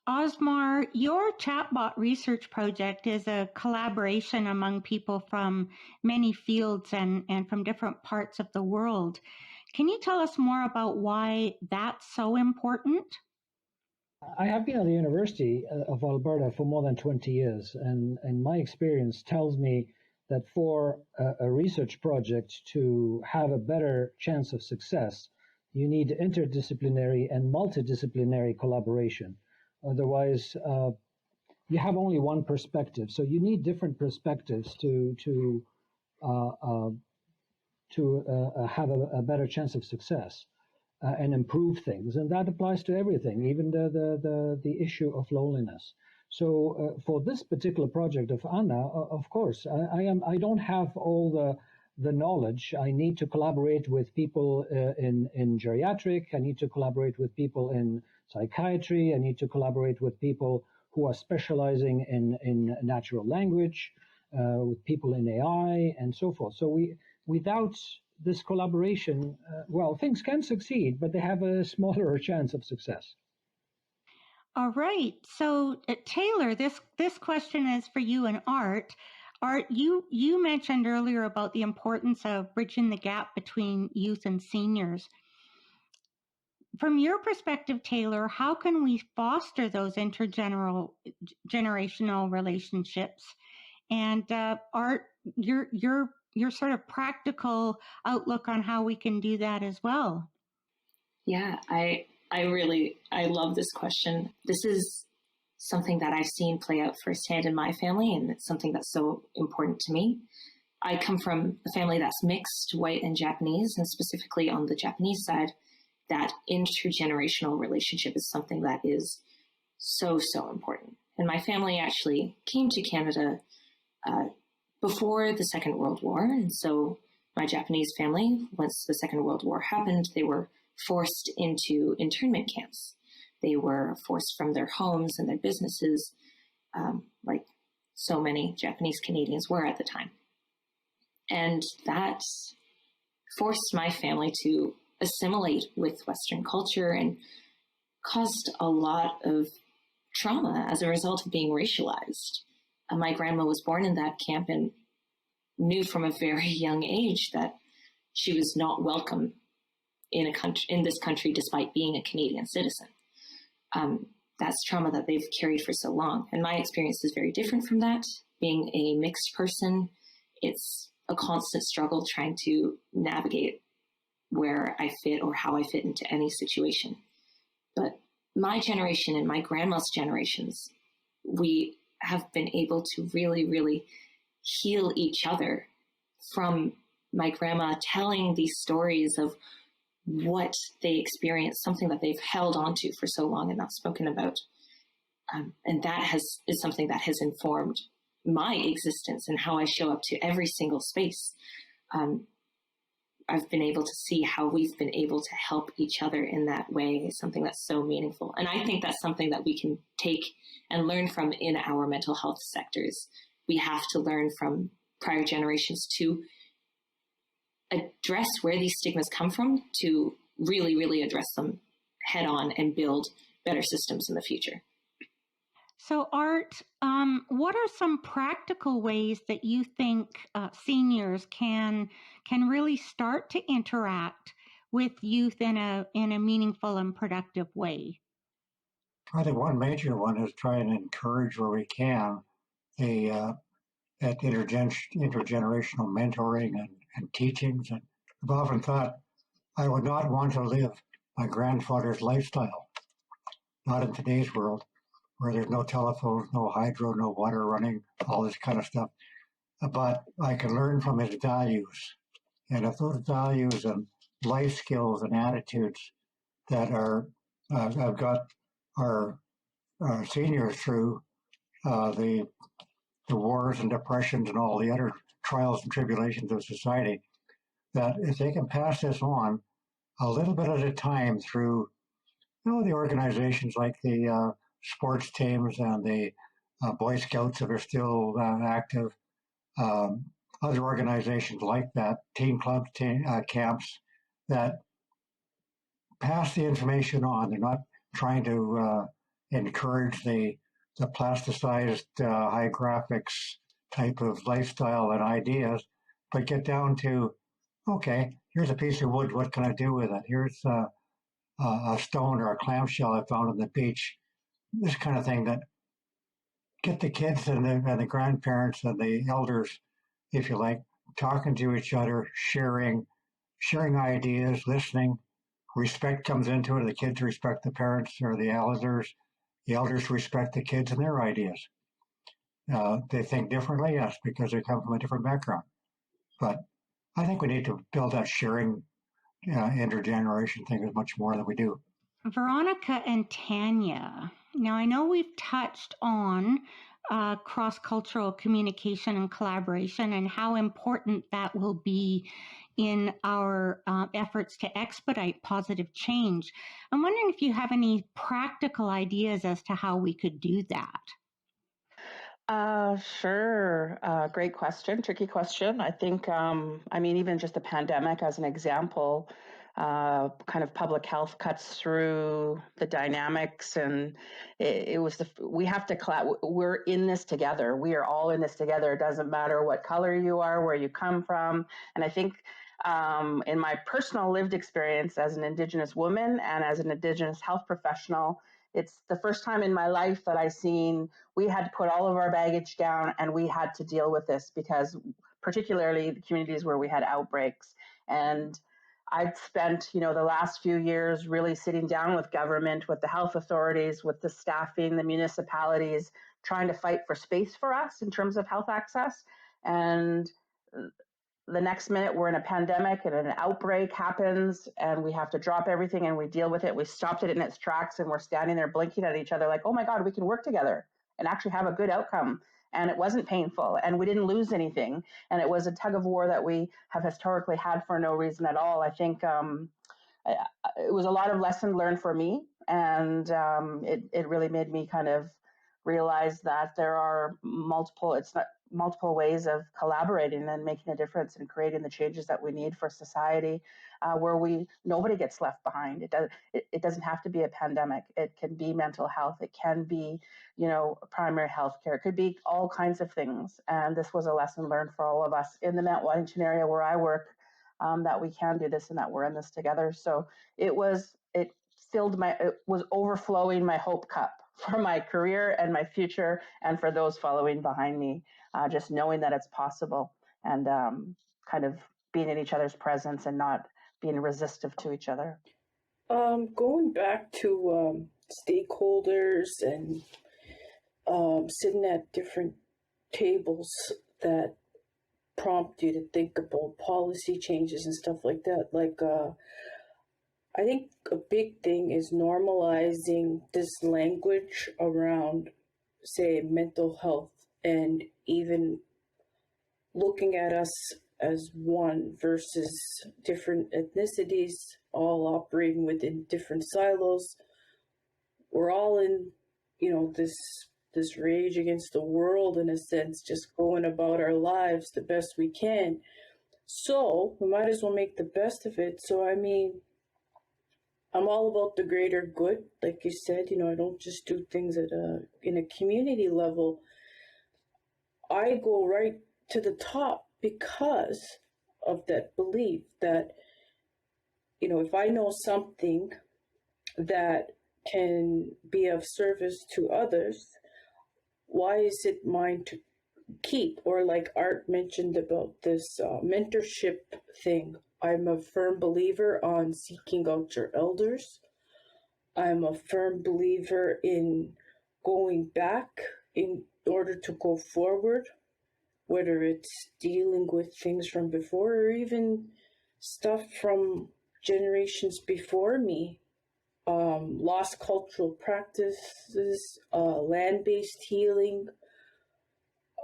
Osmar, your chatbot research project is a collaboration among people from many fields and from different parts of the world. Can you tell us more about why that's so important? I have been at the University of Alberta for more than 20 years, and my experience tells me that for a research project to have a better chance of success, you need interdisciplinary and multidisciplinary collaboration. Otherwise, you have only one perspective. So you need different perspectives to have a better chance of success and improve things. And that applies to everything, even the issue of loneliness. So for this particular project of Anna, of course, I don't have all the knowledge. I need to collaborate with people in geriatric. I need to collaborate with people in psychiatry. I need to collaborate with people who are specializing in natural language, with people in AI, and so forth. So without this collaboration, things can succeed, but they have a smaller chance of success. All right. So Taylor, this question is for you and Art. Art, you mentioned earlier about the importance of bridging the gap between youth and seniors. From your perspective, Taylor, how can we foster those generational relationships? And Art, your sort of practical outlook on how we can do that as well. Yeah, I love this question. This is something that I've seen play out firsthand in my family, and it's something that's so important to me. I come from a family that's mixed, white and Japanese, and specifically on the Japanese side, that intergenerational relationship is something that is so, so important. And my family actually came to Canada before the Second World War. And so my Japanese family, once the Second World War happened, they were forced into internment camps. They were forced from their homes and their businesses, like so many Japanese Canadians were at the time. And that forced my family to assimilate with Western culture and caused a lot of trauma as a result of being racialized. My grandma was born in that camp and knew from a very young age that she was not welcome in this country despite being a Canadian citizen. That's trauma that they've carried for so long. And my experience is very different from that. Being a mixed person, it's a constant struggle trying to navigate where I fit or how I fit into any situation. But my generation and my grandma's generations, we have been able to really, really heal each other from my grandma telling these stories of what they experienced, something that they've held onto for so long and not spoken about. And that is something that has informed my existence and how I show up to every single space. I've been able to see how we've been able to help each other in that way, something that's so meaningful. And I think that's something that we can take and learn from in our mental health sectors. We have to learn from prior generations to address where these stigmas come from, to really, really address them head on and build better systems in the future. So, Art, what are some practical ways that you think seniors can really start to interact with youth in a meaningful and productive way? I think one major one is try and encourage where we can that intergenerational mentoring and teachings. And I've often thought I would not want to live my grandfather's lifestyle, not in today's world, where there's no telephones, no hydro, no water running, all this kind of stuff. But I can learn from his values. And if those values and life skills and attitudes that I've got our seniors through the wars and depressions and all the other trials and tribulations of society, that if they can pass this on a little bit at a time through, the organizations like the sports teams and the Boy Scouts that are still active, other organizations like that, teen clubs, camps, that pass the information on. They're not trying to encourage the plasticized high graphics type of lifestyle and ideas, but get down to, okay, here's a piece of wood, what can I do with it? Here's a stone or a clamshell I found on the beach. This kind of thing, that get the kids and the grandparents and the elders, if you like, talking to each other, sharing ideas, listening. Respect comes into it. The kids respect the parents or the elders. The elders respect the kids and their ideas. They think differently, yes, because they come from a different background. But I think we need to build that sharing intergeneration thing as much more than we do. Veronica and Tanya, now I know we've touched on cross-cultural communication and collaboration and how important that will be in our efforts to expedite positive change. I'm wondering if you have any practical ideas as to how we could do that. Sure. Great question. Tricky question. I think, even just the pandemic as an example, kind of public health cuts through the dynamics, and we have to we're in this together. We are all in this together. It doesn't matter what color you are, where you come from. And I think in my personal lived experience as an Indigenous woman and as an Indigenous health professional, it's the first time in my life that I've seen we had to put all of our baggage down and we had to deal with this, because particularly the communities where we had outbreaks. And I'd spent, the last few years really sitting down with government, with the health authorities, with the staffing, the municipalities, trying to fight for space for us in terms of health access. And the next minute we're in a pandemic and an outbreak happens and we have to drop everything and we deal with it. We stopped it in its tracks and we're standing there blinking at each other like, oh my God, we can work together and actually have a good outcome. And it wasn't painful and we didn't lose anything. And it was a tug of war that we have historically had for no reason at all. I think it was a lot of lesson learned for me. And it really made me kind of realize that there are multiple ways of collaborating and making a difference and creating the changes that we need for society, where nobody gets left behind. It doesn't have to be a pandemic. It can be mental health. It can be, primary health care. It could be all kinds of things. And this was a lesson learned for all of us in the Mount Washington area where I work, that we can do this and that we're in this together. So it was overflowing my hope cup for my career and my future and for those following behind me. Just knowing that it's possible and kind of being in each other's presence and not being resistive to each other. Going back to stakeholders and sitting at different tables that prompt you to think about policy changes and stuff like that. Like, I think a big thing is normalizing this language around, say, mental health and even looking at us as one versus different ethnicities, all operating within different silos. We're all in, this rage against the world, in a sense, just going about our lives the best we can. So we might as well make the best of it. So, I'm all about the greater good. Like you said, I don't just do things in a community level. I go right to the top because of that belief that, if I know something that can be of service to others, why is it mine to keep? Or like Art mentioned about this mentorship thing. I'm a firm believer on seeking out your elders. I'm a firm believer in going back in order to go forward, whether it's dealing with things from before or even stuff from generations before me. Lost cultural practices, land-based healing.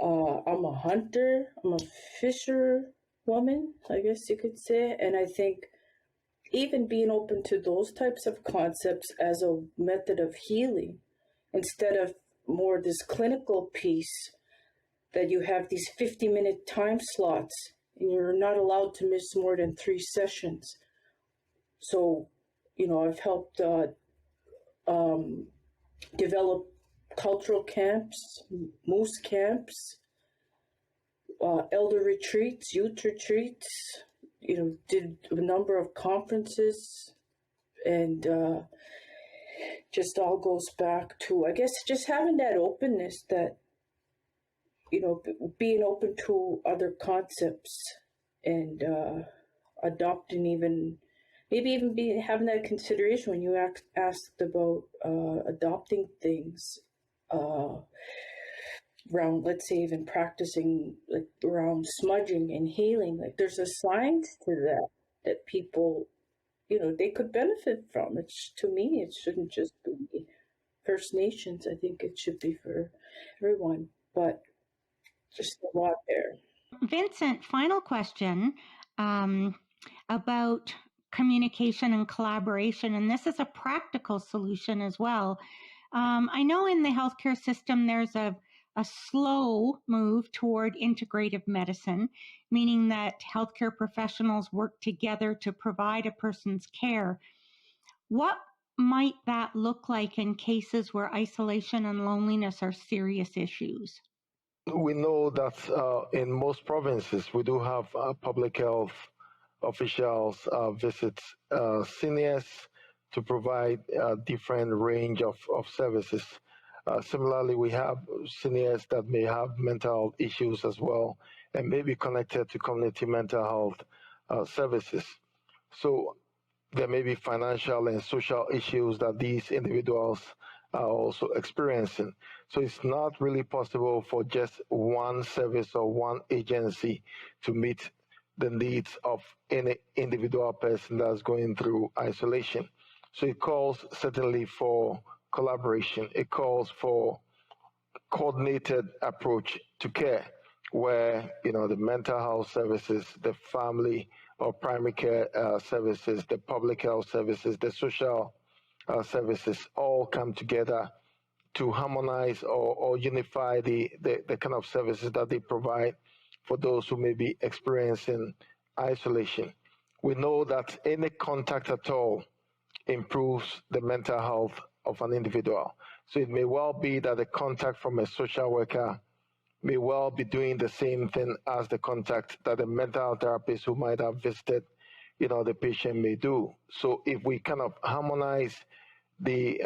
I'm a hunter, I'm a fisher woman, I guess you could say. And I think even being open to those types of concepts as a method of healing, instead of more this clinical piece that you have these 50-minute time slots and you're not allowed to miss more than 3 sessions. So, I've helped develop cultural camps, moose camps, elder retreats, youth retreats, did a number of conferences, and just all goes back to, I guess, just having that openness that, being open to other concepts and adopting having that consideration when you asked about adopting things around, let's say, even practicing like around smudging and healing. Like there's a science to that people, they could benefit from. To me, it shouldn't just be First Nations. I think it should be for everyone, but just a lot there. Vincent, final question about communication and collaboration, and this is a practical solution as well. I know in the healthcare system there's a slow move toward integrative medicine, meaning that healthcare professionals work together to provide a person's care. What might that look like in cases where isolation and loneliness are serious issues? We know that in most provinces, we do have public health officials visit seniors to provide a different range of services. Similarly, we have seniors that may have mental health issues as well and may be connected to community mental health services. So there may be financial and social issues that these individuals are also experiencing. So it's not really possible for just one service or one agency to meet the needs of any individual person that's going through isolation. So it calls certainly for collaboration. It calls for coordinated approach to care, where the mental health services, the family or primary care services, the public health services, the social services all come together to harmonize or unify the kind of services that they provide for those who may be experiencing isolation. We know that any contact at all improves the mental health of an individual. So it may well be that the contact from a social worker may well be doing the same thing as the contact that a mental health therapist who might have visited, the patient may do. So if we kind of harmonize the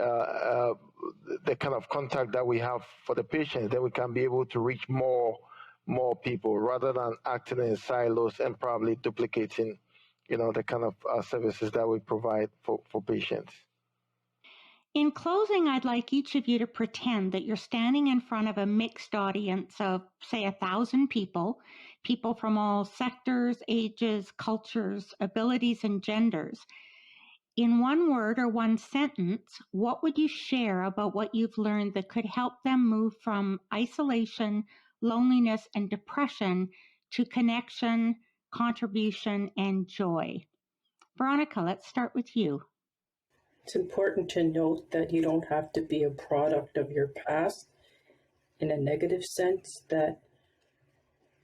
kind of contact that we have for the patient, then we can be able to reach more people rather than acting in silos and probably duplicating, the kind of services that we provide for patients. In closing, I'd like each of you to pretend that you're standing in front of a mixed audience of, say, 1,000 people from all sectors, ages, cultures, abilities, and genders. In one word or one sentence, what would you share about what you've learned that could help them move from isolation, loneliness, and depression to connection, contribution, and joy? Veronica, let's start with you. It's important to note that you don't have to be a product of your past in a negative sense, that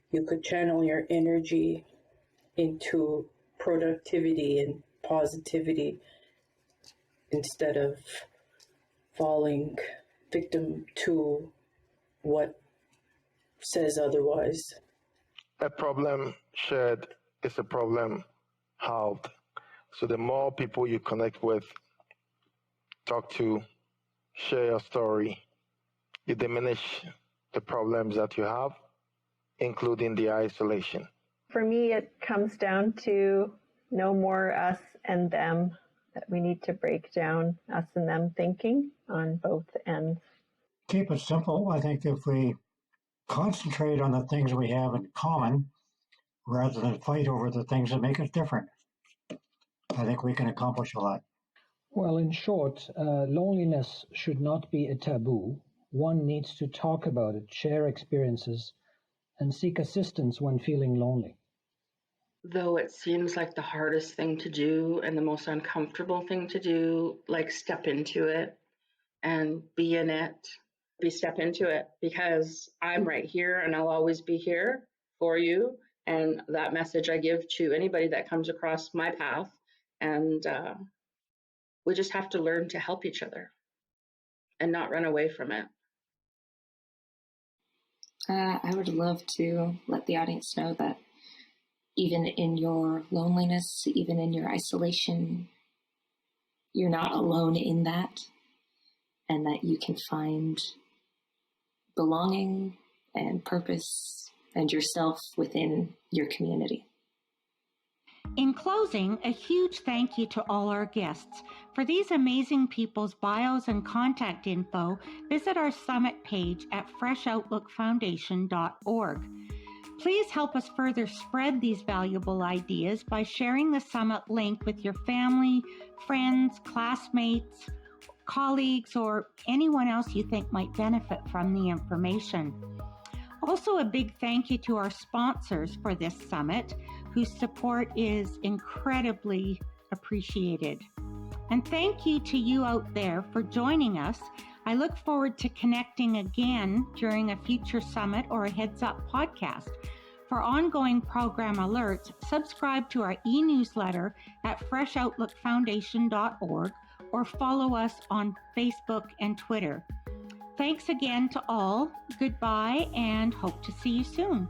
you could channel your energy into productivity and positivity instead of falling victim to what says otherwise. A problem shared is a problem halved. So the more people you connect with, talk to, share your story, you diminish the problems that you have, including the isolation. For me, it comes down to no more us and them, that we need to break down us and them thinking on both ends. Keep it simple. I think if we concentrate on the things we have in common rather than fight over the things that make us different, I think we can accomplish a lot. Well, in short, loneliness should not be a taboo. One needs to talk about it, share experiences, and seek assistance when feeling lonely. Though it seems like the hardest thing to do and the most uncomfortable thing to do, like step into it and be in it. Step into it, because I'm right here and I'll always be here for you. And that message I give to anybody that comes across my path. And we just have to learn to help each other and not run away from it. I would love to let the audience know that even in your loneliness, even in your isolation, you're not alone in that, and that you can find belonging and purpose and yourself within your community. In closing, a huge thank you to all our guests. For these amazing people's bios and contact info, visit our summit page at freshoutlookfoundation.org. Please help us further spread these valuable ideas by sharing the summit link with your family, friends, classmates, colleagues, or anyone else you think might benefit from the information. Also, a big thank you to our sponsors for this summit, whose support is incredibly appreciated. And thank you to you out there for joining us. I look forward to connecting again during a future summit or a Heads Up podcast. For ongoing program alerts, subscribe to our e-newsletter at freshoutlookfoundation.org or follow us on Facebook and Twitter. Thanks again to all. Goodbye and hope to see you soon.